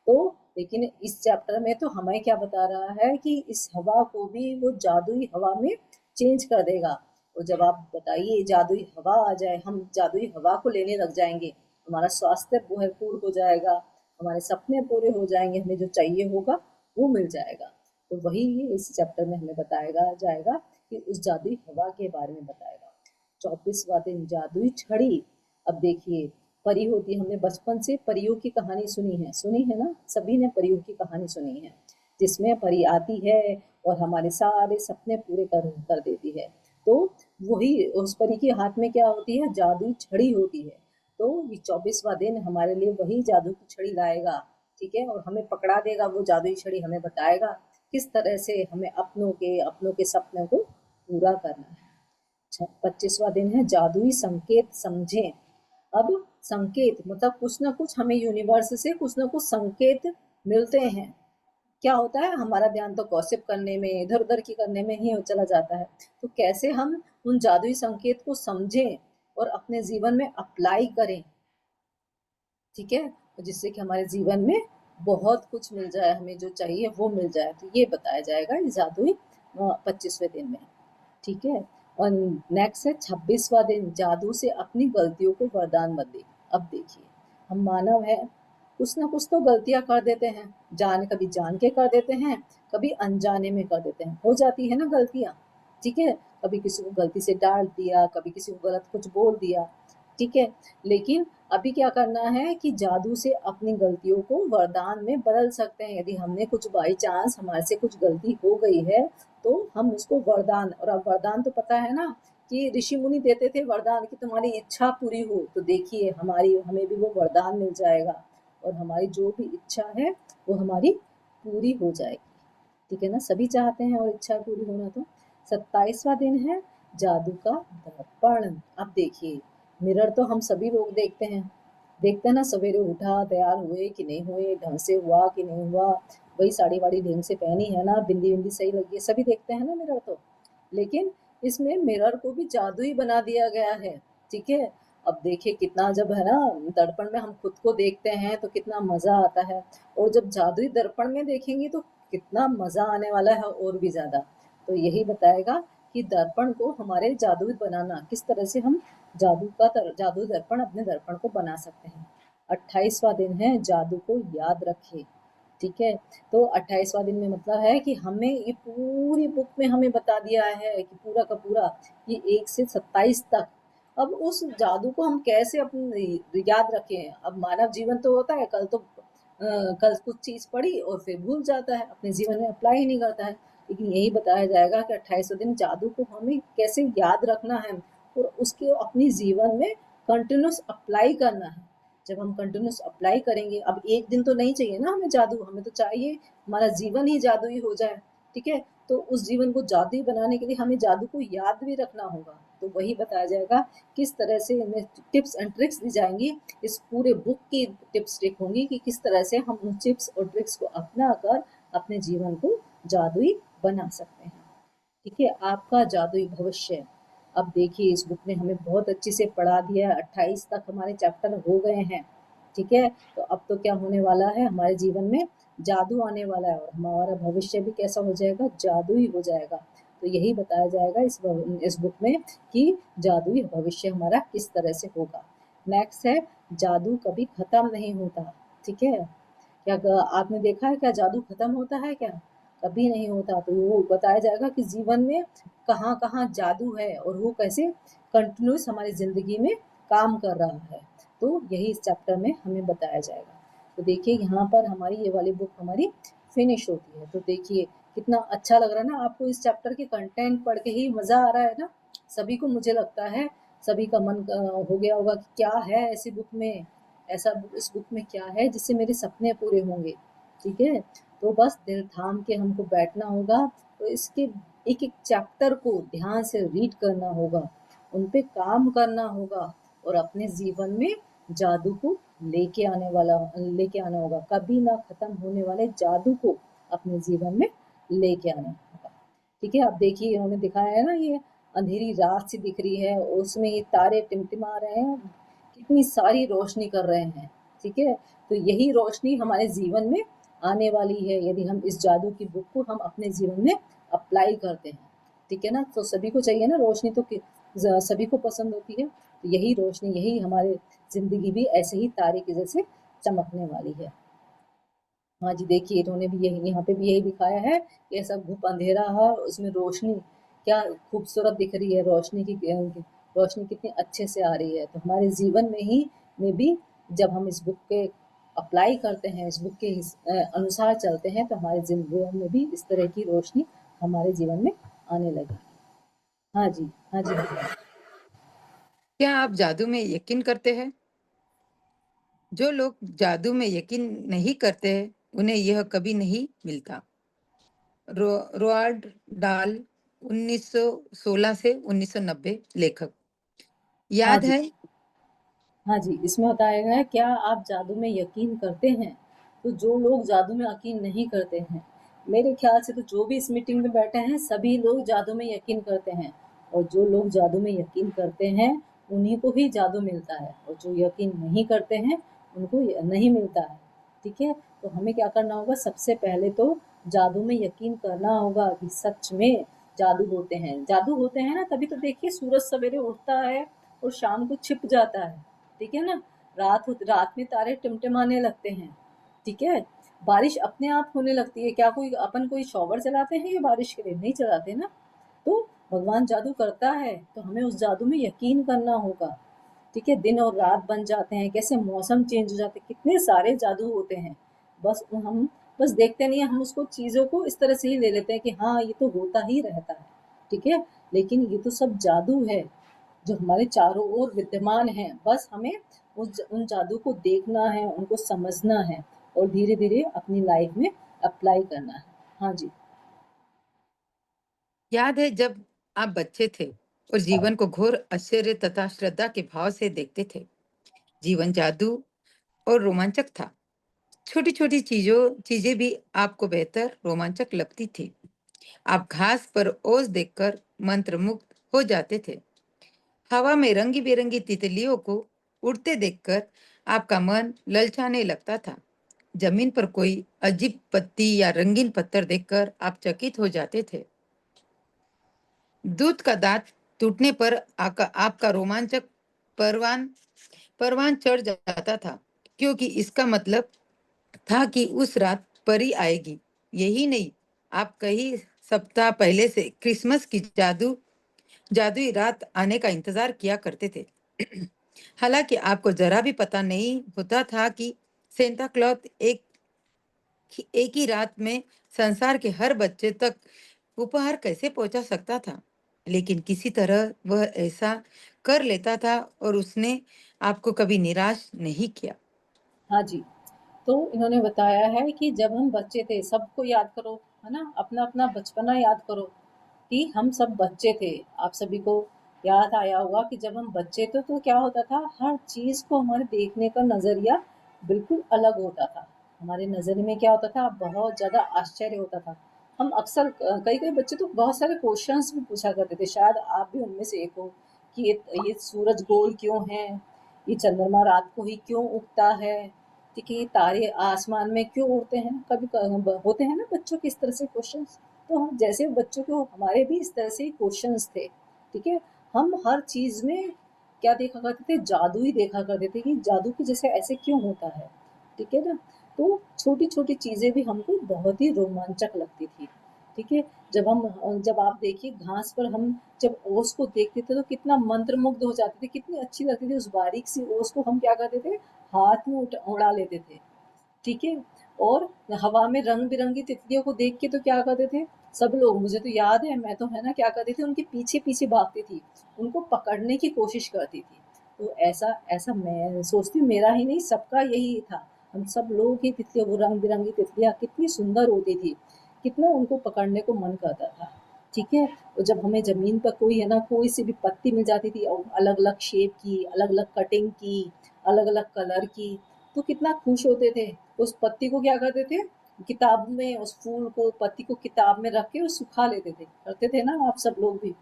S1: तो लेकिन इस चैप्टर में तो हमें क्या बता रहा है कि इस हवा को भी वो जादुई हवा में चेंज कर देगा। और जब आप बताइए जादुई हवा आ जाए, हम जादुई हवा को लेने लग जाएंगे, हमारा स्वास्थ्य भरपूर हो जाएगा, हमारे सपने पूरे हो जाएंगे, हमें जो चाहिए होगा वो मिल जाएगा। तो वही इस चैप्टर में हमें बताएगा जाएगा कि उस जादुई हवा के बारे में बताएगा। 24वां दिन जादुई छड़ी। अब देखिए परी होती है, हमने बचपन से परियों की कहानी सुनी है ना, सभी ने परियों की कहानी सुनी है, जिसमें परी आती है और हमारे सारे सपने पूरे कर देती है। तो वही उस परी के हाथ में क्या होती है, जादुई छड़ी होती है। तो ये 24वां दिन हमारे लिए वही जादू की छड़ी लाएगा, ठीक है, और हमें पकड़ा देगा। वो जादुई छड़ी हमें बताएगा किस तरह से हमें अपनों के सपनों को पूरा करना है। 25वां दिन है जादुई संकेत समझें। अब संकेत मतलब कुछ ना कुछ हमें यूनिवर्स से कुछ ना कुछ संकेत मिलते हैं। क्या होता है, हमारा ध्यान तो गॉसिप करने में, इधर उधर की करने में ही चला जाता है। तो कैसे हम उन जादुई संकेत को समझें और अपने जीवन में अप्लाई करें, ठीक है, तो जिससे कि हमारे जीवन में बहुत कुछ मिल जाए, हमें जो चाहिए वो मिल जाए। तो ये बताया जाएगा इस जादुई 25वें दिन में, ठीक है। और नेक्स्ट है 26वां दिन जादू से अपनी गलतियों को वरदान मत दे। अब देखिए हम मानव है, कुछ ना कुछ तो गलतियां कर देते हैं, कभी जान के कर देते हैं, कभी अनजाने में कर देते हैं, हो जाती है ना गलतियां, ठीक है। कभी किसी को गलती से डांट दिया, कभी किसी को गलत कुछ बोल दिया, ठीक है। लेकिन अभी क्या करना है कि जादू से अपनी गलतियों को वरदान में बदल सकते हैं। यदि हमने कुछ बाई चांस हमारे से कुछ गलती हो गई है तो हम उसको वरदान, और अब वरदान तो पता है ना कि ऋषि मुनि देते थे वरदान कि तुम्हारी इच्छा पूरी हो, तो देखिए हमें भी वो वरदान मिल जाएगा और हमारी जो भी इच्छा है वो हमारी पूरी हो जाएगी। ठीक है ना, सभी चाहते हैं और इच्छा पूरी होना। तो 27वां दिन है जादू का दर्पण। अब देखिए, मिरर तो हम सभी लोग देखते हैं ना, सवेरे उठा, तैयार हुए कि नहीं हुए, ढंग से हुआ कि नहीं हुआ, वही साड़ी वाड़ी ढंग से पहनी है ना, बिंदी बिंदी सही लगी है, सभी देखते हैं ना मिरर तो। लेकिन इसमें मिरर को भी जादुई बना दिया गया है। ठीक है, अब देखिए कितना, जब है ना दर्पण में हम खुद को देखते हैं तो कितना मजा आता है, और जब जादुई दर्पण में देखेंगे तो कितना मजा आने वाला है और भी ज्यादा। तो यही बताएगा कि दर्पण को हमारे जादुई बनाना, किस तरह से हम जादू दर्पण अपने दर्पण को बना सकते हैं। 28वां दिन है जादू को याद रखे। ठीक है, तो 28वां दिन में मतलब है कि हमें ये पूरी बुक में हमें बता दिया है कि पूरा का पूरा ये 1 से 27 तक। अब उस जादू को हम कैसे अपने याद रखें। अब मानव जीवन तो होता है, कल कुछ चीज पढ़ी और फिर भूल जाता है, अपने जीवन में अप्लाई ही नहीं करता है। लेकिन यही बताया जाएगा कि 28वें दिन जादू को हमें कैसे याद रखना है और उसके अपनी जीवन में कंटिन्यूस अप्लाई करना है। जब हम कंटिन्यूस अप्लाई करेंगे, अब एक दिन तो नहीं चाहिए ना हमें जादू, हमें तो चाहिए हमारा जीवन ही जादुई हो जाए। ठीक है, तो उस जीवन को जादुई बनाने के लिए हमें जादू को याद भी रखना होगा। तो वही बताया जाएगा किस तरह से हमें टिप्स एंड ट्रिक्स दी जाएंगी। इस पूरे बुक की टिप्स ट्रिक होंगी कि किस तरह से हम उन टिप्स और ट्रिक्स को अपना कर अपने जीवन को जादुई बना सकते हैं। ठीक है, आपका जादुई भविष्य। अब देखिए, इस बुक ने हमें बहुत अच्छे से पढ़ा दिया है, 28 तक हमारे चैप्टर हो गए हैं। ठीक है, तो अब तो क्या होने वाला है, हमारे जीवन में जादू आने वाला है और हमारा भविष्य भी कैसा हो जाएगा, जादुई हो जाएगा। तो यही बताया जाएगा इस बुक में कि जादुई भविष्य हमारा किस तरह से होगा। नेक्स्ट है जादू कभी खत्म नहीं होता। ठीक है, क्या आपने देखा है क्या जादू खत्म होता है क्या? कभी नहीं होता। तो वो बताया जाएगा कि जीवन में कहाँ कहाँ जादू है और वो कैसे कंटिन्यूस हमारी जिंदगी में काम कर रहा है। तो यही इस चैप्टर में हमें बताया जाएगा। तो देखिए, यहाँ पर हमारी ये वाली बुक हमारी फिनिश होती है। तो देखिए कितना अच्छा लग रहा है ना आपको, इस चैप्टर के कंटेंट पढ़ के ही मजा आ रहा है ना। सभी को, मुझे लगता है सभी का मन हो गया होगा कि क्या है ऐसी बुक में, ऐसा इस बुक में क्या है जिससे मेरे सपने पूरे होंगे। ठीक है, तो बस दिल थाम के हमको बैठना होगा, तो इसके एक एक चैप्टर को ध्यान से रीड करना होगा, उन पे काम करना होगा और अपने जीवन में जादू को लेके आना होगा। कभी ना खत्म होने वाले जादू को अपने जीवन में लेके आना होगा। ठीक है, अब देखिए इन्होंने दिखाया है ना, ये अंधेरी रात सी दिख रही है, उसमें ये तारे टिमटिमा रहे हैं, कितनी सारी रोशनी कर रहे हैं। ठीक है, तो यही रोशनी हमारे जीवन में आने वाली है यदि हम इस जादू की बुक को हम अपने जीवन में अप्लाई करते हैं। ठीक है ना, तो सभी को चाहिए ना रोशनी, तो सभी को पसंद होती है। तो यही रोशनी, यही हमारे जिंदगी भी ऐसे ही तारे की जैसे चमकने वाली है। हाँ जी, देखिए इन्होंने भी यही, यहाँ पे भी यही दिखाया है कि ऐसा घुप अंधेरा है, उसमें रोशनी क्या खूबसूरत दिख रही है, रोशनी कितनी अच्छे से आ रही है। तो हमारे जीवन में भी जब हम इस बुक के अप्लाई करते हैं, इस बुक के अनुसार चलते हैं, तो हमारे जीवन में भी इस तरह की रोशनी हमारे जीवन में आने लगेगी। हाँ जी, हाँ जी, हाँ जी।
S2: क्या आप जादू में यकीन करते हैं? जो लोग जादू में यकीन नहीं करते हैं, उन्हें यह कभी नहीं मिलता। रोआल्ड डाल, 1916 से 1990, लेखक।
S1: हाँ
S2: याद
S1: जी,
S2: है?
S1: हाँ जी, इसमें बताया गया है क्या आप जादू में यकीन करते हैं? तो जो लोग जादू में यकीन नहीं करते हैं, मेरे ख्याल से तो जो भी इस मीटिंग में बैठे हैं सभी लोग जादू में यकीन करते हैं, और जो लोग जादू में यकीन करते हैं उन्हीं को ही जादू मिलता है, और जो यकीन नहीं करते हैं उनको नहीं मिलता है। ठीक है, तो हमें क्या करना होगा, सबसे पहले तो जादू में यकीन करना होगा कि सच में जादू होते हैं ना, तभी तो देखिए सूरज सवेरे उठता है और शाम को छिप जाता है। ठीक है ना, रात में तारे टिमटिमाने लगते हैं। ठीक है, बारिश अपने आप होने लगती है। क्या कोई शॉवर चलाते हैं ये बारिश के लिए? नहीं चलाते ना। तो भगवान जादू करता है, तो हमें उस जादू में यकीन करना होगा। ठीक है, दिन और रात बन जाते हैं, कैसे मौसम चेंज हो जाते हैं, कितने सारे जादू होते हैं। हम देखते नहीं है, हम उसको चीजों को इस तरह से ही ले लेते हैं कि हाँ ये तो होता ही रहता है। ठीक है, लेकिन ये तो सब जादू है जो हमारे चारों ओर विद्यमान है। बस हमें उन जादू को देखना है, उनको समझना है और धीरे धीरे अपनी लाइफ में अप्लाई करना है। हाँ जी।
S2: याद है जब आप बच्चे थे और जीवन को घोर आश्चर्य तथा श्रद्धा के भाव से देखते थे। जीवन जादू और रोमांचक था। छोटी छोटी चीजें भी आपको बेहतर रोमांचक लगती थी। आप घास पर ओस देखकर मंत्रमुग्ध हो जाते थे। हवा में रंगी बिरंगी तितलियों को उड़ते देखकर आपका मन ललचाने लगता था। जमीन पर कोई अजीब पत्ती या रंगीन पत्थर देखकर आप चकित हो जाते थे। दूध का दांत टूटने पर आपका रोमांचक परवान परवान चढ़ जाता था, क्योंकि इसका मतलब था कि उस रात परी आएगी। यही नहीं, आप कई सप्ताह पहले से क्रिसमस की जादुई रात आने का इंतजार किया करते थे। हालांकि आपको जरा भी पता नहीं होता था कि सेंटा क्लॉथ एक ही रात में संसार के हर बच्चे तक उपहार कैसे पहुंचा सकता था। लेकिन किसी तरह वह ऐसा कर लेता था और उसने आपको कभी निराश नहीं किया।
S1: हाँ जी। तो इन्होंने बताया है कि जब हम बच्चे थे, सबको याद करो, है ना? अपना-अपना बचपना याद करो कि हम सब बच्चे थे। आप सभी को याद आया होगा कि जब हम बच्चे थे तो क्या होता था, हर चीज़ को हमारे देखने का नज़रिया बिल्कुल अलग होता था। हमारे नज़रिए में क्या होता था, बहुत ज़्यादा आश्चर्य होता था। हम अक्सर कई-कई बच्चे तो बहुत सारे क्वेश्चन्स भी पूछा करते थे, शायद आप भी उनमें से एक हो कि ये सूरज गोल क्यों है? ये चंद्रमा रात को ही क्यों उगता है? ठीक है, ये तारे आसमान में क्यों उड़ते हैं? कभी होते हैं ना बच्चों के इस तरह से क्वेश्चंस। तो हम जैसे बच्चों को हमारे भी इस तरह से ही क्वेश्चंस थे। ठीक है, हम हर चीज में क्या देखा करते थे, जादू ही देखा करते थे कि जादू की जैसे ऐसे क्यों होता है। ठीक है ना? तो छोटी छोटी चीजें भी हमको बहुत ही रोमांचक लगती थी। ठीक है, जब आप देखिए घास पर हम जब ओस को देखते थे तो कितना मंत्रमुग्ध हो जाते थे, कितनी अच्छी लगती थी। उस बारीक सी ओस को हम क्या करते थे, हाथ में उड़ा लेते थे। ठीक है, और हवा में रंग बिरंगी तितलियों को देख के तो क्या करते थे सब लोग, मुझे तो याद है, मैं तो है ना क्या करती थी, उनके पीछे पीछे भागती थी, उनको पकड़ने की कोशिश करती थी। तो ऐसा ऐसा मैं सोचती हूँ, मेरा ही नहीं सबका यही था। हम सब लोग ही तितलियों, वो रंग बिरंगी तितलियां कितनी सुंदर होती थी, कितना उनको पकड़ने को मन करता था। ठीक है, और जब हमें जमीन पर कोई है ना कोई सी भी पत्ती मिल जाती थी अलग अलग शेप की, अलग अलग कटिंग की, अलग अलग कलर की, तो कितना खुश होते थे। उस पत्ती को क्या करते थे, किताब में उस फूल को पत्ती को किताब में रख के और सुखा लेते थे, करते थे ना आप सब लोग भी।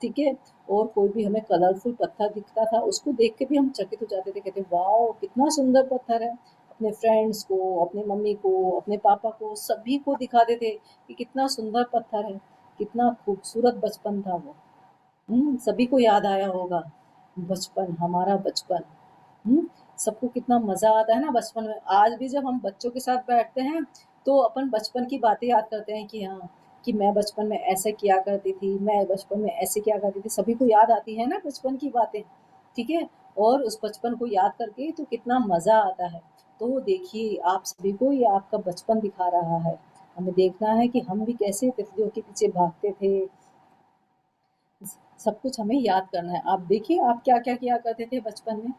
S1: ठीक है, और कोई भी हमें कलरफुल पत्थर दिखता था उसको देख के भी हम चकित हो जाते थे, कहते वाह कितना सुंदर पत्थर है। अपने फ्रेंड्स को, अपने मम्मी को, अपने पापा को, सभी को दिखाते थे कि कितना सुंदर पत्थर है, कितना खूबसूरत बचपन था वो। सभी को याद आया होगा बचपन, हमारा बचपन। हुँ, सबको कितना मज़ा आता है ना बचपन में। आज भी जब हम बच्चों के साथ बैठते हैं, तो अपन बचपन की बातें याद करते हैं कि हाँ, कि मैं बचपन में ऐसे किया करती थी, मैं बचपन में ऐसे किया करती थी। सभी को याद आती है ना बचपन की बातें, ठीक है? और उस बचपन को याद करके तो कितना मज़ा आता है। तो देखिए, आप सभी को ये आपका बचपन दिखा रहा है। हमें देखना है कि हम भी कैसे तितलियों के पीछे भागते थे, सब कुछ हमें याद करना है। आप देखिए, आप क्या-क्या किया करते थे बचपन में?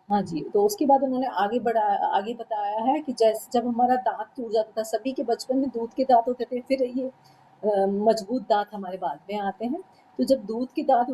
S1: हाँ जी, तो उसके बाद उन्होंने आगे बताया है कि जैसे जब हमारा दाँत टूट जाता था, सभी के बचपन में दूध के दाँत होते थे, फिर ये मजबूत दाँत हमारे बाद में आते हैं। तो जब दूध के दाँत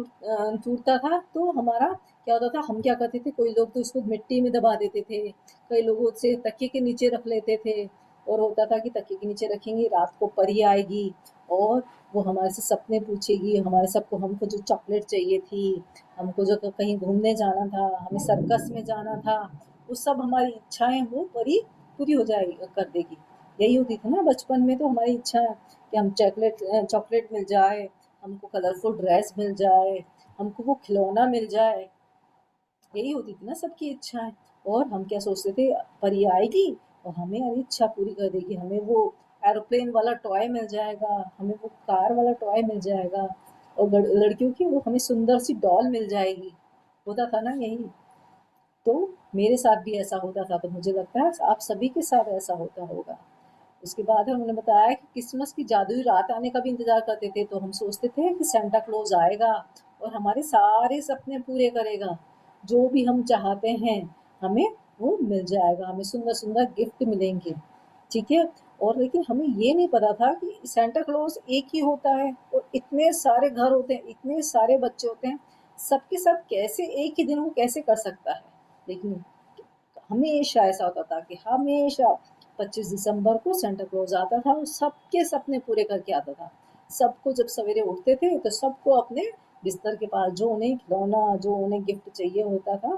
S1: टूटता था तो हमारा क्या होता था, हम क्या करते थे, कोई लोग तो उसको मिट्टी में दबा देते थे, कई लोग उसे तकिए के नीचे रख लेते थे, और होता था कि तकिए के नीचे रखेंगे, रात को परी आएगी और वो हमारे से सपने पूछेगी, हमारे सबको, हमको जो चॉकलेट चाहिए थी, हमको जो कहीं घूमने जाना था, हमें सर्कस में जाना था, वो सब हमारी इच्छाएं वो परी पूरी हो जाएगी, कर देगी। यही होती थी ना बचपन में, तो हमारी इच्छा है कि हम चॉकलेट चॉकलेट मिल जाए, हमको कलरफुल ड्रेस मिल जाए, हमको वो खिलौना मिल जाए। यही होती थी ना सबकी इच्छाएं। और हम क्या सोचते थे, परी आएगी और हमें हमारी इच्छा पूरी कर देगी, हमें वो एरोप्लेन वाला टॉय मिल जाएगा, हमें वो कार वाला टॉय मिल जाएगा, और लड़कियों की वो हमें सुंदर सी डॉल मिल जाएगी। होता था ना यही। तो मेरे साथ भी ऐसा होता था, तो मुझे लगता है आप सभी के साथ ऐसा होता होगा। उसके बाद उन्होंने बताया कि क्रिसमस की जादुई रात आने का भी इंतज़ार करते थे। तो हम सोचते थे कि सेंटा क्लॉज आएगा और हमारे सारे सपने पूरे करेगा। जो भी हम चाहते हैं, हमें वो मिल जाएगा, हमें सुंदर-सुंदर गिफ्ट मिलेंगे, ठीक है? और लेकिन हमें ये नहीं पता था कि सेंटा क्लॉज एक ही होता है और इतने सारे घर होते हैं, इतने सारे बच्चे होते हैं, सबके सब कैसे एक ही दिन वो कैसे कर सकता है? लेकिन हमेशा ऐसा होता था कि हमेशा 25 दिसंबर को सेंटा क्लॉज आता था और सबके सपने पूरे करके आता था। सबको जब सवेरे उठते थे तो सबको अपने बिस्तर के पास जो उन्हें खिलौना, जो उन्हें गिफ्ट चाहिए होता था,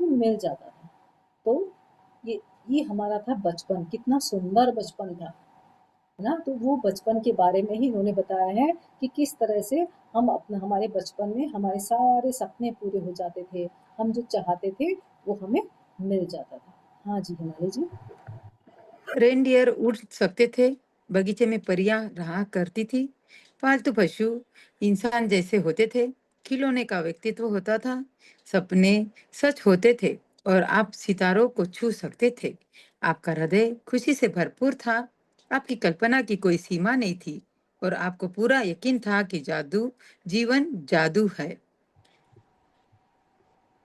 S1: वो मिल जाता था। तो ये ये हमारा था बचपन, कितना सुंदर बचपन था, है ना? तो वो बचपन के बारे में ही उन्होंने बताया है कि किस तरह से हम अपना हमारे बचपन में हमारे सारे सपने पूरे हो जाते थे, हम जो चाहते थे वो हमें मिल जाता था। हाँ जी, हिमालय जी।
S2: रेनडियर उड़ सकते थे, बगीचे में परियां रहा करती थी, पालतू पशु इंसान जैसे होते थे, खिलौने का व्यक्तित्व होता था, सपने सच होते थे और आप सितारों को छू सकते थे। आपका हृदय खुशी से भरपूर था, आपकी कल्पना की कोई सीमा नहीं थी और आपको पूरा यकीन था कि जादू जीवन जादू है।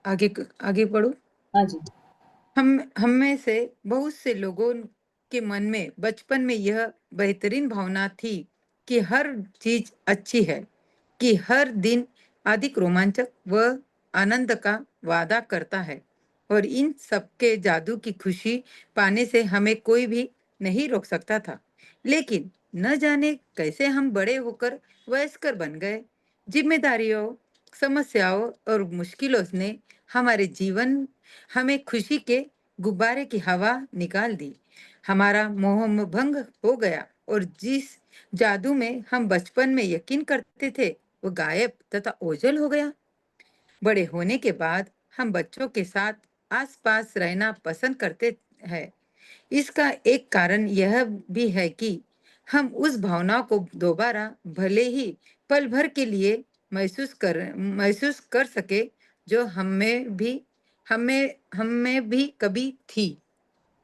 S2: आगे आगे पढ़ो।
S1: हाँ जी।
S2: हम में से बहुत से लोगों के मन में बचपन में यह बेहतरीन भावना थी कि हर चीज अच्छी है, कि हर दिन अधिक रोमांचक व आनंद का वादा करता है और इन सबके जादू की खुशी पाने से हमें कोई भी नहीं रोक सकता था। लेकिन न जाने कैसे हम बड़े होकर वयस्कर बन गए। जिम्मेदारियों, समस्याओं और मुश्किलों ने हमारे जीवन हमें खुशी के गुब्बारे की हवा निकाल दी। हमारा मोह भंग हो गया और जिस जादू में हम बचपन में यकीन करते थे वो गायब तथा ओझल हो गया। बड़े होने के बाद हम बच्चों के साथ आसपास रहना पसंद करते हैं। इसका एक कारण यह भी है कि हम उस भावना को दोबारा भले ही पल भर के लिए महसूस कर सके जो हमें भी कभी थी।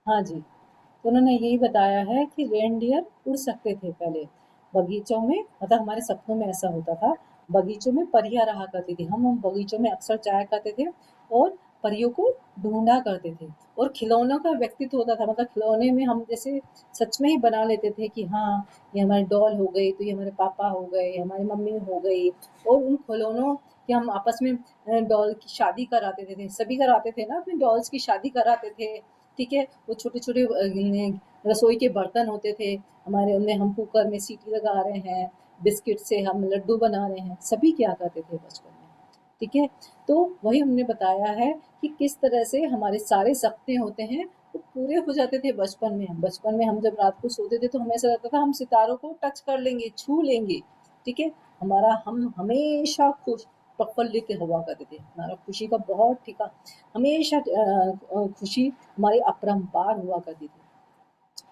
S1: हाँ जी। तो उन्होंने यही बताया है कि रेनडियर उड़ सकते थे पहले। बगीचों में मतलब हमारे सपनों में ऐसा होता था, बगीचों में परियाँ रहा करती थी। हम उन बगीचों में अक्सर जाया करते थे और परियों को ढूँढा करते थे और खिलौनों का व्यक्तित्व होता था। मतलब खिलौने में हम जैसे सच में ही बना लेते थे कि हाँ, ये हमारी डॉल हो गई, तो ये हमारे पापा हो गए, हमारी मम्मी हो गई और उन खिलौनों की हम आपस में डॉल की शादी कराते थे। सभी कराते थे ना अपनी डॉल्स की शादी कराते थे, ठीक है? वो छोटे-छोटे रसोई के बर्तन होते थे हमारे, उनमें हम कुकर में सीटी लगा रहे हैं, बिस्किट से हम लड्डू बना रहे हैं, सभी किया करते थे बचपन में, ठीक है? तो वही हमने बताया है कि किस तरह से हमारे सारे सपने होते हैं वो पूरे हो जाते थे बचपन में। बचपन में हम जब रात को सोते थे तो हमें ऐसा लगता था हम सितारों को टच कर लेंगे, छू लेंगे, ठीक है? हमारा हम हमेशा खुश प्रफुल्लित हुआ करते थे, हमारा खुशी का बहुत ठिका हमेशा खुशी हमारी अपरंपार हुआ करती थी।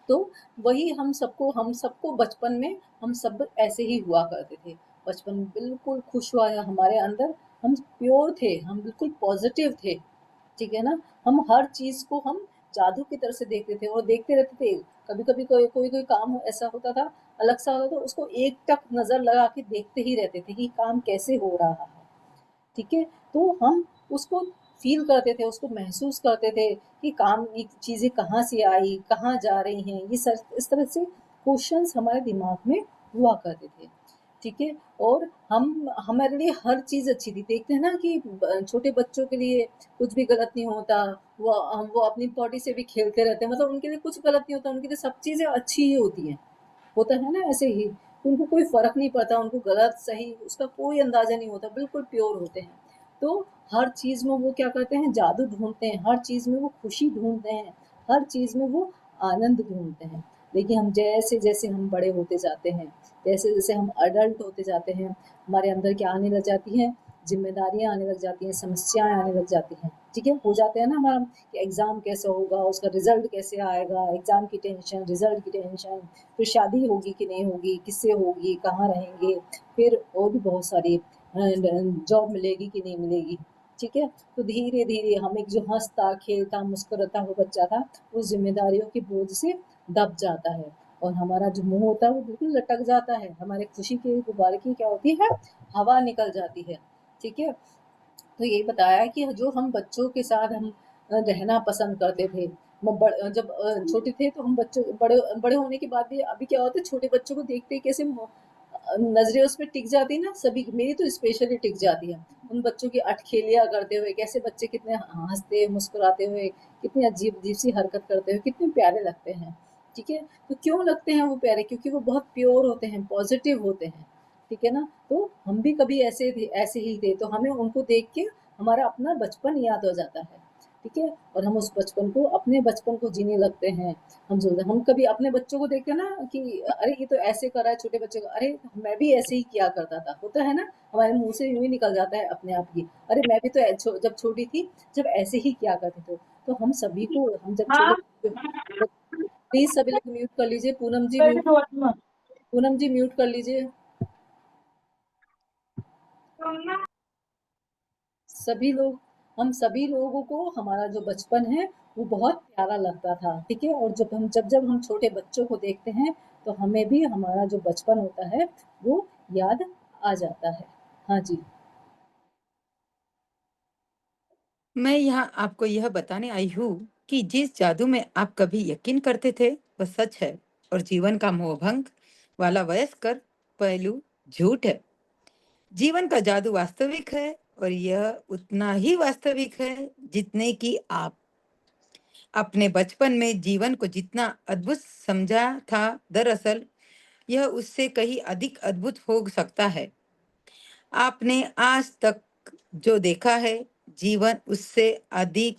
S1: तो वही हम सबको बचपन में हम सब ऐसे ही हुआ करते थे। बचपन में बिल्कुल खुश हुआ है हमारे अंदर, हम प्योर थे, हम बिल्कुल पॉजिटिव थे, ठीक है ना? हम हर चीज़ को हम जादू की तरह से देखते थे और देखते रहते थे। कभी-कभी कोई काम ऐसा होता था, अलग सा होता था, उसको एकटक नज़र लगा के देखते ही रहते थे कि काम कैसे हो रहा है। ठीक है? तो हम उसको फ़ील करते थे, उसको महसूस करते थे कि काम ये चीज़ें कहाँ से आई, कहाँ जा रही हैं, ये सर इस तरह से क्वेश्चन्स हमारे दिमाग में हुआ करते थे, ठीक है? और हम हमारे लिए हर चीज़ अच्छी थी। देखते हैं ना कि छोटे बच्चों के लिए कुछ भी गलत नहीं होता, वो अपनी बॉडी से भी खेलते रहते हैं, मतलब उनके लिए कुछ गलत नहीं होता, उनके लिए सब चीज़ें अच्छी ही होती हैं। होता है ना ऐसे ही, उनको कोई फ़र्क नहीं पड़ता, उनको गलत सही उसका कोई अंदाज़ा नहीं होता, बिल्कुल प्योर होते हैं। तो हर चीज़ में वो क्या करते हैं, जादू ढूँढते हैं, हर चीज़ में वो खुशी ढूँढते हैं, हर चीज़ में वो आनंद ढूँढते हैं। लेकिन हम जैसे-जैसे हम बड़े होते जाते हैं, जैसे-जैसे हम एडल्ट होते जाते हैं, हमारे अंदर क्या आने लग जाती हैं, ज़िम्मेदारियाँ आने लग जाती हैं, समस्याएँ आने लग जाती हैं, ठीक है? हो जाते हैं ना हमारा कि एग्ज़ाम कैसे होगा, उसका रिज़ल्ट कैसे आएगा, एग्ज़ाम की टेंशन, रिज़ल्ट की टेंशन, फिर शादी होगी कि नहीं होगी, किससे होगी, कहाँ रहेंगे, फिर और भी बहुत सारी जॉब मिलेगी कि नहीं मिलेगी, ठीक है? तो धीरे-धीरे हम एक जो हँसता, खेलता, मुस्कुराता हुआ बच्चा था, उस ज़िम्मेदारियों के बोझ से दब जाता है और हमारा जो मुंह होता है वो बिल्कुल लटक जाता है, हमारे खुशी के गुब्बारे की क्या होती है, हवा निकल जाती है। ठीक है, तो यही बताया कि जो हम बच्चों के साथ हम रहना पसंद करते थे, जब छोटे थे तो हम बच्चों बड़े बड़े होने के बाद भी अभी क्या होता है, छोटे बच्चों को देखते ही कैसे नजरें उस पर टिक जाती है ना, सभी मेरी तो स्पेशली टिक जाती है उन बच्चों की अटखेलियां करते हुए, कैसे बच्चे कितने हंसते मुस्कुराते हुए, कितनी अजीब अजीब सी हरकत करते हुए कितने प्यारे लगते हैं। ठीक है, तो क्यों लगते हैं वो प्यारे, क्योंकि वो बहुत प्योर होते हैं, पॉजिटिव होते हैं। ठीक है ना, तो हम भी कभी ऐसे थे, ऐसे ही थे, तो हमें उनको देख के हमारा अपना बचपन याद हो जाता है। ठीक है, और हम उस बचपन को, अपने बचपन को जीने लगते हैं। हम कभी अपने बच्चों को देखते हैं ना कि अरे ये तो ऐसे कर रहा है, छोटे बच्चे को, अरे मैं भी ऐसे ही किया करता था, होता है ना, हमारे मुंह से यूं ही निकल जाता है अपने आप की, अरे मैं भी तो जब छोटी थी जब ऐसे ही किया करते थे। तो हम सभी को, हम जब छोटे, प्लीज सभी लोग म्यूट कर लीजिए, पूनम जी म्यूट कर लीजिए, सभी लोग, हम सभी लोगों को हमारा जो बचपन है वो बहुत प्यारा लगता था। ठीक है, और जब हम छोटे बच्चों को देखते हैं तो हमें भी हमारा जो बचपन होता है वो याद आ जाता है। हाँ जी।
S2: मैं यहाँ आपको यह बताने आई हूँ कि जिस जादू में आप कभी यकीन करते थे वह सच है, और जीवन का मोहभंग वाला वयस्कर पहलू झूठ है। जीवन का जादू वास्तविक है, और यह उतना ही वास्तविक है जितने कि आप अपने बचपन में जीवन को जितना अद्भुत समझा था। दरअसल यह उससे कहीं अधिक अद्भुत हो सकता है। आपने आज तक जो देखा है, जीवन उससे अधिक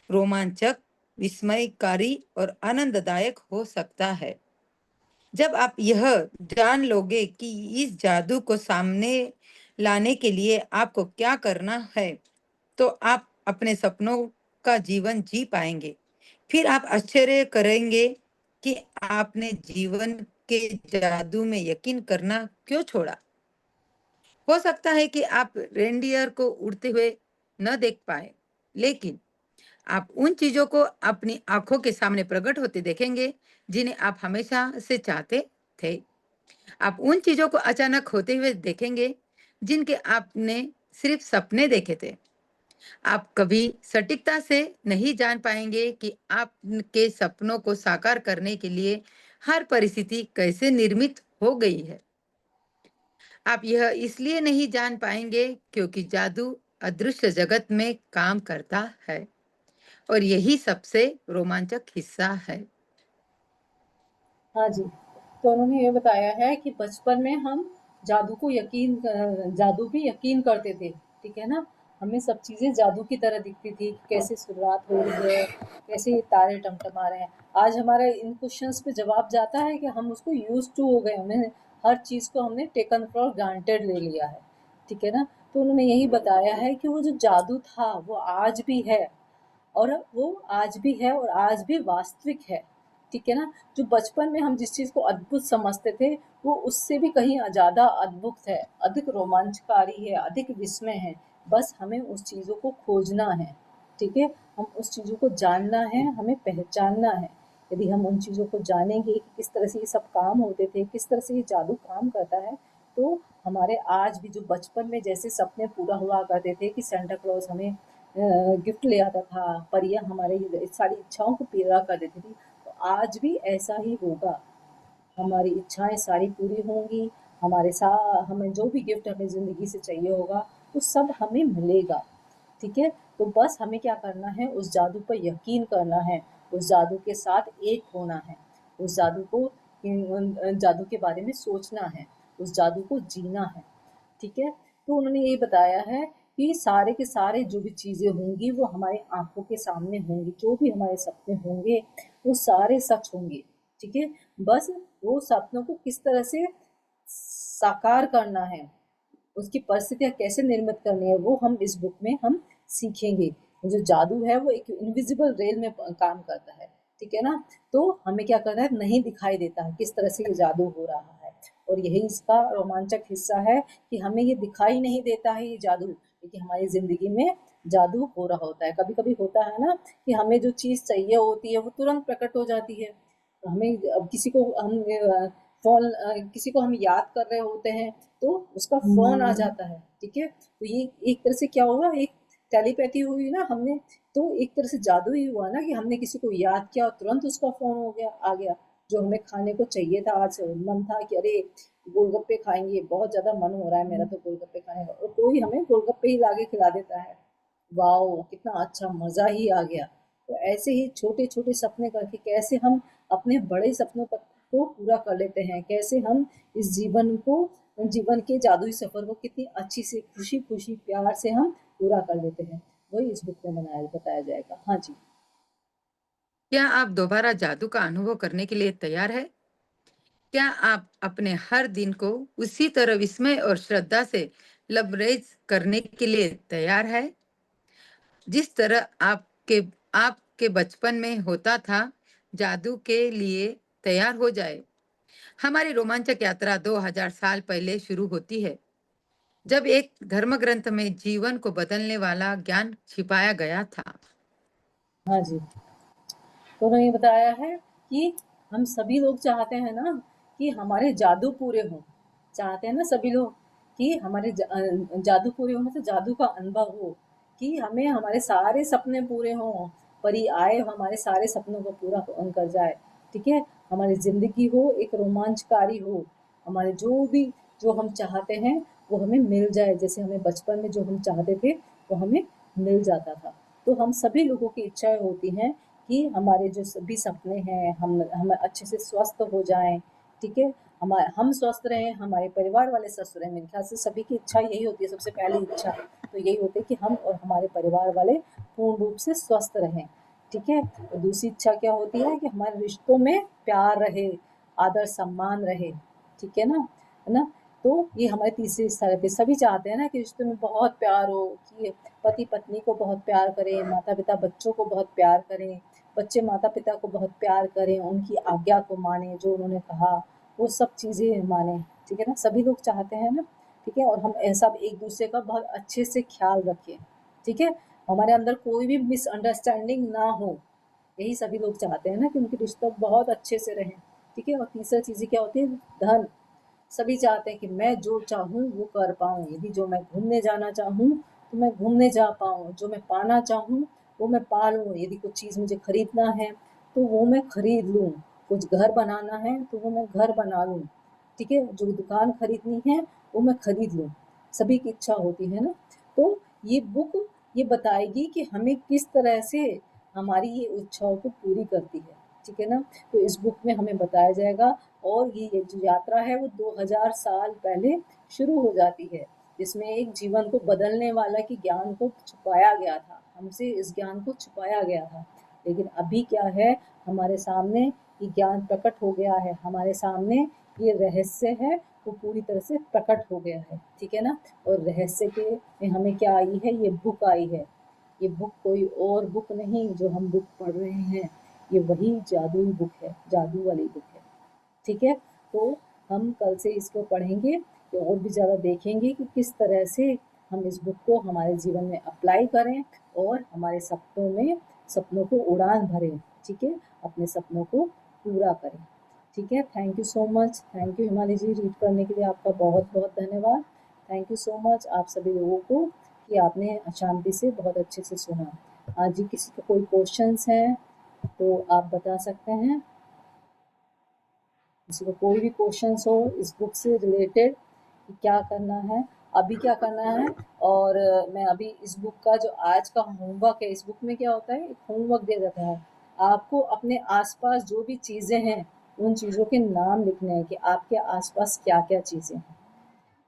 S2: रोमांचक, विस्मयकारी और आनंददायक हो सकता है। जब आप यह जान लोगे कि इस जादू को सामने लाने के लिए आपको क्या करना है, तो आप अपने सपनों का जीवन जी पाएंगे। फिर आप आश्चर्य करेंगे कि आपने जीवन के जादू में यकीन करना क्यों छोड़ा। हो सकता है कि आप रेंडियर को उड़ते हुए न देख पाए, लेकिन आप उन चीजों को अपनी आंखों के सामने प्रकट होते देखेंगे जिन्हें आप हमेशा से चाहते थे। आप उन चीजों को अचानक होते हुए देखेंगे जिनके आपने सिर्फ सपने देखे थे। आप कभी सटीकता से नहीं जान पाएंगे कि आपके सपनों को साकार करने के लिए हर परिस्थिति कैसे निर्मित हो गई है। आप यह इसलिए नहीं जान पाएंगे क्योंकि जादू अदृश्य जगत में काम करता है, और यही सबसे रोमांचक हिस्सा है।
S1: हाँ जी, तो उन्होंने ये बताया है कि बचपन में हम जादू भी यकीन करते थे। ठीक है ना, हमें सब चीज़ें जादू की तरह दिखती थी, कैसे शुरुआत हो रही है, कैसे ये तारे टमटमा रहे हैं। आज हमारे इन क्वेश्चंस पे जवाब जाता है कि हम उसको यूज टू हो गए, हमें हर चीज़ को हमने टेकन फॉर ग्रांटेड ले लिया है। ठीक है ना, तो उन्होंने यही बताया है कि वो जो जादू था वो आज भी है, और वो आज भी है और आज भी वास्तविक है। ठीक है ना, जो बचपन में हम जिस चीज़ को अद्भुत समझते थे वो उससे भी कहीं ज़्यादा अद्भुत है, अधिक रोमांचकारी है, अधिक विस्मय है। बस हमें उस चीज़ों को खोजना है। ठीक है, हम उस चीज़ों को जानना है, हमें पहचानना है। यदि हम उन चीज़ों को जानेंगे कि किस तरह से ये सब काम होते थे, किस तरह से ये जादू काम करता है, तो हमारे आज भी जो बचपन में जैसे सपने पूरा हुआ करते थे कि सेंटा क्लॉज हमें गिफ्ट ले आता था, परियां हमारे सारी इच्छाओं को पूरा कर देती थी, तो आज भी ऐसा ही होगा। हमारी इच्छाएं सारी पूरी होंगी, हमें जो भी गिफ्ट हमें ज़िंदगी से चाहिए होगा वो सब हमें मिलेगा। ठीक है, तो बस हमें क्या करना है, उस जादू पर यकीन करना है, उस जादू के साथ एक होना है, उस जादू के बारे में सोचना है, उस जादू को जीना है। ठीक है, तो उन्होंने यही बताया है कि सारे के सारे जो भी चीज़ें होंगी वो हमारी आंखों के सामने होंगी, जो भी हमारे सपने होंगे वो सारे सच होंगे। ठीक है, बस वो सपनों को किस तरह से साकार करना है, उसकी परिस्थितियाँ कैसे निर्मित करनी है, वो हम इस बुक में हम सीखेंगे। जो जादू है वो एक इनविजिबल रेल में काम करता है। ठीक है ना, तो हमें क्या करना है, नहीं दिखाई देता है किस तरह से ये जादू हो रहा है, और यही इसका रोमांचक हिस्सा है कि हमें ये दिखाई नहीं देता है ये जादू, क्योंकि हमारी जिंदगी में जादू हो रहा होता है। कभी कभी होता है ना कि हमें जो चीज़ चाहिए होती है वो तुरंत प्रकट हो जाती है, हमें अब किसी को हम फोन किसी को हम याद कर रहे होते हैं तो उसका फोन आ जाता है, ठीक है। तो ये एक तरह से क्या हुआ, एक टेलीपैथी हुई ना हमने, तो एक तरह से जादू ही हुआ ना कि हमने किसी को याद किया और तुरंत उसका फोन हो गया, आ गया। जो हमें खाने को चाहिए था, आज मन था कि अरे गोलगप्पे खाएंगे, बहुत ज्यादा मन हो रहा है मेरा तो गोलगप्पे खाने का, और कोई हमें गोलगप्पे ही लाके खिला देता है। वाओ कितना अच्छा, मजा ही आ गया। तो ऐसे ही छोटे छोटे सपने करके कैसे हम अपने बड़े सपनों पर को पूरा कर लेते हैं, कैसे हम इस जीवन के जादुई सफर को कितनी अच्छी से खुशी खुशी प्यार से हम पूरा कर लेते हैं, वही इस बुक में बताया जाएगा। हाँ जी।
S2: क्या आप दोबारा जादू का अनुभव करने के लिए तैयार है? क्या आप अपने हर दिन को उसी तरह विस्मय और श्रद्धा से लबरेज करने के लिए तैयार है, जिस तरह आपके बचपन में होता था? जादू के लिए तैयार हो जाए। हमारी रोमांचक यात्रा 2000 साल पहले शुरू होती है, जब एक धर्म ग्रंथ में जीवन को बदलने वाला ज्ञान छिपाया गया था।
S1: हाँ जी। तो उन्होंने ये बताया है कि हम सभी लोग चाहते हैं ना कि हमारे जादू पूरे हों, चाहते हैं ना सभी लोग कि हमारे जादू पूरे हों, मतलब जादू का अनुभव हो, कि हमें हमारे सारे सपने पूरे हों, परी आए हमारे सारे सपनों को पूरा कर जाए, ठीक है। हमारी जिंदगी हो एक रोमांचकारी हो, हमारे जो हम चाहते हैं वो हमें मिल जाए, जैसे हमें बचपन में जो हम चाहते थे वो हमें मिल जाता था। तो हम सभी लोगों की इच्छाएं होती हैं कि हमारे जो सभी सपने हैं हम अच्छे से स्वस्थ हो जाएं, ठीक है। हम स्वस्थ रहें, हमारे परिवार वाले स्वस्थ रहें, मेरे ख्याल से सभी की इच्छा यही होती है, सबसे पहली इच्छा तो यही होती है कि हम और हमारे परिवार वाले पूर्ण रूप से स्वस्थ रहें, ठीक है। और दूसरी इच्छा क्या होती है कि हमारे रिश्तों में प्यार रहे, आदर सम्मान रहे, ठीक है ना। तो ये हमारी तीसरी इच्छा रहती है, सभी चाहते हैं ना कि रिश्तों में बहुत प्यार हो, कि पति पत्नी को बहुत प्यार करें, माता पिता बच्चों को बहुत प्यार करें, बच्चे माता पिता को बहुत प्यार करें, उनकी आज्ञा को माने, जो उन्होंने कहा वो सब चीज़ें माने, ठीक है ना, सभी लोग चाहते हैं ना, ठीक है। और हम ऐसा एक दूसरे का बहुत अच्छे से ख्याल रखें, ठीक है, हमारे अंदर कोई भी मिसअंडरस्टैंडिंग ना हो, यही सभी लोग चाहते हैं ना कि उनके रिश्ते बहुत अच्छे से रहें, ठीक है। और तीसरा चीज़ें क्या होती है, धन, सभी चाहते हैं कि मैं जो चाहूँ वो कर पाऊँ, यदि जो मैं घूमने जाना चाहूँ तो मैं घूमने जा पाऊँ, जो मैं पाना चाहूँ वो मैं पा लूँ, यदि कुछ चीज़ मुझे खरीदना है तो वो मैं खरीद लूँ, कुछ घर बनाना है तो वो मैं घर बना लूँ, ठीक है, जो दुकान खरीदनी है वो मैं खरीद लूँ, सभी की इच्छा होती है ना। तो ये बुक ये बताएगी कि हमें किस तरह से हमारी ये इच्छाओं को पूरी करती है, ठीक है ना। तो इस बुक में हमें बताया जाएगा, और ये जो यात्रा है वो 2000 साल पहले शुरू हो जाती है, जिसमें एक जीवन को बदलने वाला की ज्ञान को छुपाया गया था, हमसे इस ज्ञान को छुपाया गया था, लेकिन अभी क्या है, हमारे सामने ये ज्ञान प्रकट हो गया है, हमारे सामने ये रहस्य है वो पूरी तरह से प्रकट हो गया है, ठीक है ना। और रहस्य के में हमें क्या आई है, ये बुक आई है, ये बुक कोई और बुक नहीं जो हम बुक पढ़ रहे हैं, ये वही जादुई बुक है, जादू वाली बुक है, ठीक है। तो हम कल से इसको पढ़ेंगे तो और भी ज़्यादा देखेंगे कि किस तरह से हम इस बुक को हमारे जीवन में अप्लाई करें और हमारे सपनों को उड़ान भरें, ठीक है, अपने सपनों को पूरा करें, ठीक है। Thank you so much, thank you हिमाली जी, रीड करने के लिए आपका बहुत बहुत धन्यवाद। थैंक यू सो मच आप सभी लोगों को कि आपने शांति से बहुत अच्छे से सुना। आज जी किसी को कोई क्वेश्चंस हैं तो आप बता सकते हैं, किसी को कोई भी क्वेश्चंस हो इस बुक से रिलेटेड कि क्या करना है, अभी क्या करना है। और मैं अभी इस बुक का जो आज का होमवर्क है, इस बुक में क्या होता है, एक होमवर्क दिया जाता है, आपको अपने आसपास जो भी चीज़ें हैं उन चीज़ों के नाम लिखने हैं कि आपके आसपास क्या क्या चीज़ें हैं,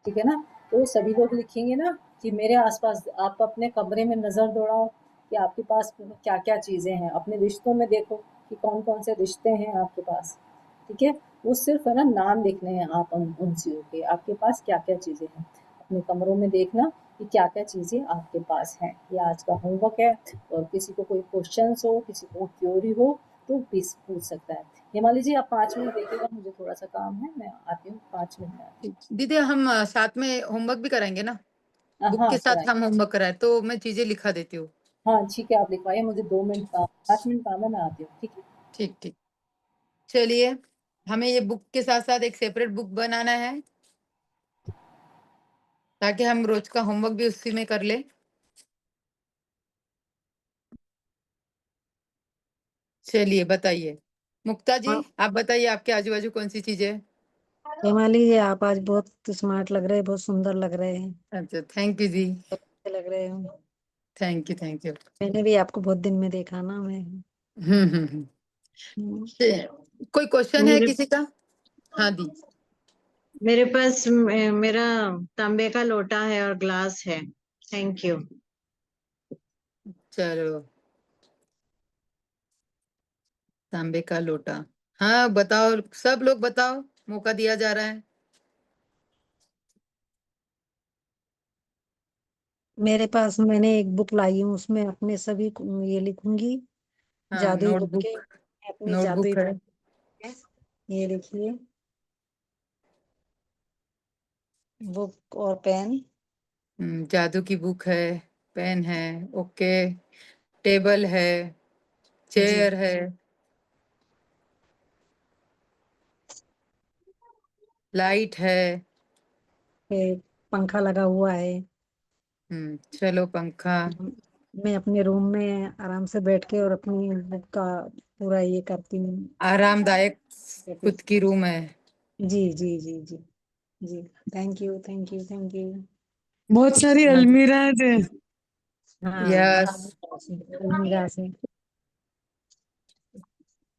S1: ठीक है ना। तो सभी लोग लिखेंगे ना कि मेरे आसपास, आप अपने कमरे में नज़र दौड़ाओ कि आपके पास क्या क्या चीज़ें हैं, अपने रिश्तों में देखो कि कौन कौन से रिश्ते हैं आपके पास, ठीक है। वो सिर्फ है ना नाम लिखने हैं आप उन चीज़ों के, आपके पास क्या क्या चीज़ें हैं, अपने कमरों में देखना कि क्या क्या चीज़ें आपके पास हैं। ये आज का होमवर्क है, और किसी को कोई क्वेश्चन हो, किसी को क्योरी हो तो प्लीज पूछ सकता है। हिमाली जी आप 5 मिनट देखिएगा, मुझे थोड़ा सा काम है, मैं आती हूँ 5 मिनट में आती
S2: दीदी, हम साथ में होमवर्क भी कराएंगे ना?
S1: हूँ।
S2: बुक
S1: हाँ
S2: के साथ
S1: कराए।
S2: हम होमवर्क कराए तो मैं चीजें लिखा देती हूँ।
S1: हाँ ठीक है, आप लिखवाइए, मुझे 2 मिनट काम, 5 मिनट काम है, मैं आती हूँ, ठीक है।
S2: ठीक ठीक। चलिए, हमें ये बुक के साथ साथ एक सेपरेट बुक बनाना है ताकि हम रोज का होमवर्क भी उसी में कर ले। चलिए बताइए, मुक्ता जी
S3: हाँ,
S2: आप बताइए, आपके आजू बाजू कौन सी चीजें है?
S3: हेमाली जी आप आज बहुत स्मार्ट लग रहे हैं, बहुत सुंदर लग रहे हैं,
S2: अच्छा, थैंक यू जी।
S3: अच्छे लग रहे हो।
S2: Thank you thank you.
S3: मैंने भी आपको बहुत दिन में देखा ना मैं।
S2: हम्म।
S3: हम्म,
S2: कोई क्वेश्चन है
S3: मेरे
S2: किसी का? हाँ दी।
S3: मेरे पास मेरा तांबे का लोटा है और ग्लास है। Thank you.
S2: चलो, तांबे का लोटा। हाँ बताओ, सब लोग बताओ, मौका दिया जा रहा है।
S3: मेरे पास मैंने एक बुक लाई हूँ, उसमें अपने सभी ये लिखूंगी,
S2: हाँ,
S3: जादुई बुक के
S2: नोटबुक।
S3: अपनी जादुई
S2: नोटबुक है।
S3: बुक है। ये देखिए, बुक और पेन।
S2: जादू की बुक है, पेन है, ओके, टेबल है,
S3: जी,
S2: चेयर है, लाइट है।
S3: फिर पंखा लगा हुआ है।
S2: चलो पंखा।
S3: मैं अपने रूम में आराम से बैठ के और अपनी बुक का पूरा ये करती हूँ।
S2: आरामदायक खुद की रूम है।
S3: जी जी जी जी जी। Thank you thank you thank you.
S2: बहुत सारी अलमीरा है।
S3: हाँ,
S2: यस,
S3: अलमीरा से।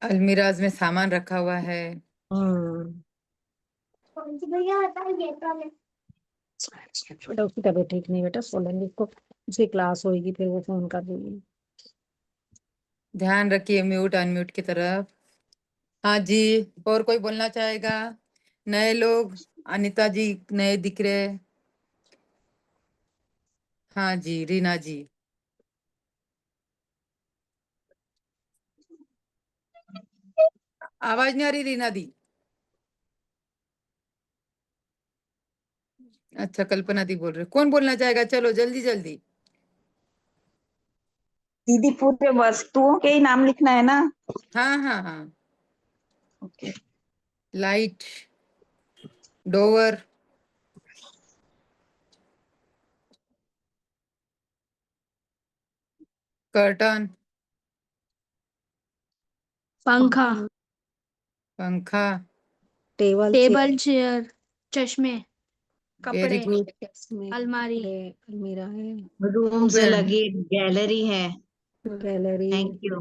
S2: अलमीराज में सामान रखा हुआ है।
S3: हम्म। बेटा उसकी तबीयत ठीक नहीं, बेटा सोलेंगे उसको, उसकी क्लास होगी फिर वो फोन कर देगी।
S2: ध्यान रखिए म्यूट अनम्यूट की तरफ। हाँ जी, और कोई बोलना चाहेगा? नए लोग, अनिता जी नए दिख रहे। हाँ जी, रीना जी। आवाज नहीं आ रही रीना दी। अच्छा, कल्पना दी बोल रहे, कौन बोलना चाहेगा? चलो जल्दी जल्दी।
S4: दीदी पूरे वस्तुओं के ही नाम लिखना है ना?
S2: हाँ हाँ हाँ।
S4: ओके।
S2: लाइट, डोवर, कर्टन,
S5: पंखा,
S2: पंखा।
S3: टेबल
S5: टेबल, चेयर, चश्मे,
S2: वेरी
S5: कपड़े,
S2: गुड।
S5: अलमारी,
S3: अलमीरा है।
S4: रूम से लगी एक गैलरी है।
S3: Gallery.
S4: Thank you.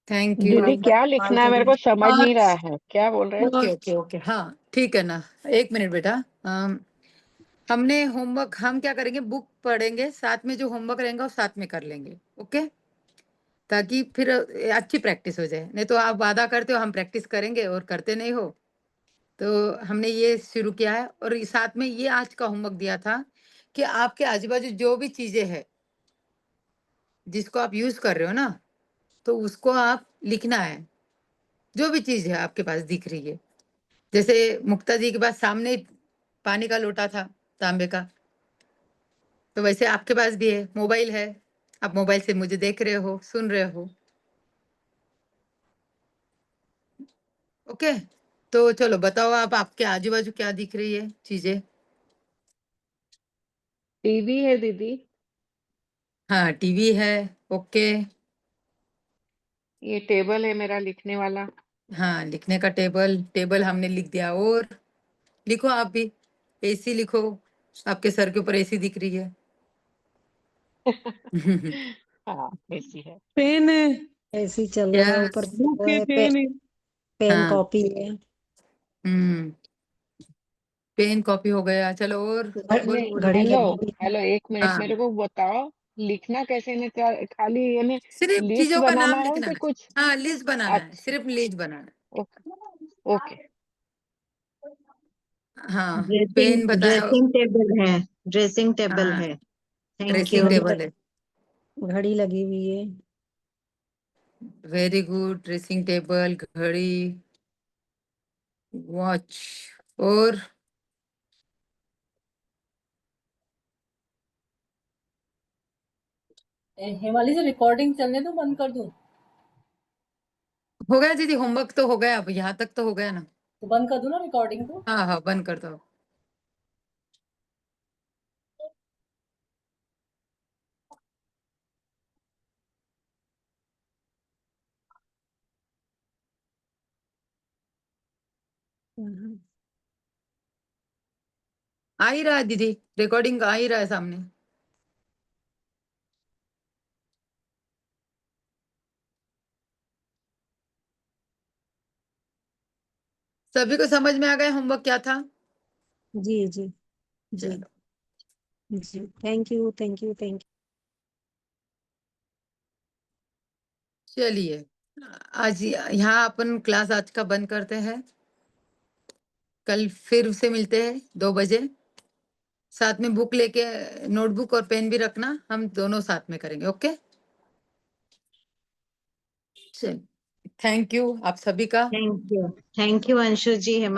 S2: Thank you.
S6: दीदी क्या लिखना है, मेरे को समझ नहीं रहा है, क्या बोल रहे हैं?
S2: ओके ओके ओके, हाँ ठीक है ना। एक मिनट बेटा। हमने होमवर्क, हम क्या करेंगे, बुक पढ़ेंगे, साथ में जो होमवर्क रहेगा वो साथ में कर लेंगे, ओके? ताकि फिर अच्छी प्रैक्टिस हो जाए। नहीं तो आप वादा करते हो हम प्रैक्टिस करेंगे और करते नहीं हो। तो हमने ये शुरू किया है, और साथ में ये आज का होमवर्क दिया था कि आपके आजू बाजू जो भी चीजें हैं जिसको आप यूज कर रहे हो ना, तो उसको आप लिखना है। जो भी चीज है आपके पास दिख रही है, जैसे मुक्ता जी के पास सामने पानी का लोटा था, तांबे का, तो वैसे आपके पास भी है। मोबाइल है, आप मोबाइल से मुझे देख रहे हो, सुन रहे हो, ओके? तो चलो बताओ, आप आपके आजू बाजू क्या दिख रही है चीजें?
S6: टीवी है दीदी।
S2: हाँ, टीवी है, ओके।
S6: ये टेबल है मेरा लिखने वाला।
S2: हाँ, लिखने का टेबल, टेबल हमने लिख दिया। और लिखो आप भी, एसी लिखो, आपके सर के ऊपर एसी दिख रही है।
S6: हाँ, ऐसी है।
S2: पेन है।
S3: ऐसे ही चल रहा है, ऊपर
S2: यस,
S3: वो है
S2: पेन है।
S3: पेन
S2: हाँ।
S3: कॉपी है।
S2: हम्म, पेन कॉपी हो गया। चलो और बोलो और।
S3: घड़ी
S6: हेलो,
S3: लगी हुई है।
S6: हेलो, एक मिनट,
S2: हाँ,
S6: मेरे को बताओ लिखना कैसे है, क्या खाली यानी
S2: सिर्फ
S6: लिस्ट
S2: चीजों का
S6: बनाना
S2: नाम
S6: है
S2: लिखना
S6: कि
S2: है।
S6: कुछ?
S2: हाँ, लिस्ट बनाना है,
S6: अच्छा,
S2: सिर्फ लिस्ट बनाना
S6: ओके ओके।
S2: है। हाँ,
S4: ड्रेसिंग
S2: पेन बताओ।
S4: ड्रेसिंग टेबल है। ड्रेसिंग टेबल
S2: हाँ,
S4: है। Thank
S2: dressing
S4: you.
S2: टेबल है।
S3: घड़ी लगी हुई है।
S2: वेरी गुड, ड्रेसिंग टेबल, घड़ी, वॉच। और
S1: हिमालय से रिकॉर्डिंग चलने तो बंद कर दूं?
S2: हो गया दीदी, होमवर्क तो हो गया, अब यहाँ तक तो हो गया ना।
S1: तो बंद कर दूं ना रिकॉर्डिंग को?
S2: हाँ हाँ, बंद कर दो। आ ही रहा है दीदी, रिकॉर्डिंग आ ही रहा है सामने। सभी को समझ में आ गया होमवर्क क्या था?
S7: जी जी जी
S2: चलो,
S7: जी, thank you thank you thank
S2: चलिए आज यहाँ अपन क्लास आज का बंद करते हैं। कल फिर से मिलते हैं 2 बजे। साथ में बुक लेके, नोटबुक और पेन भी रखना, हम दोनों साथ में करेंगे। ओके, चलिए, थैंक यू आप सभी का।
S3: Thank you Anshu ji.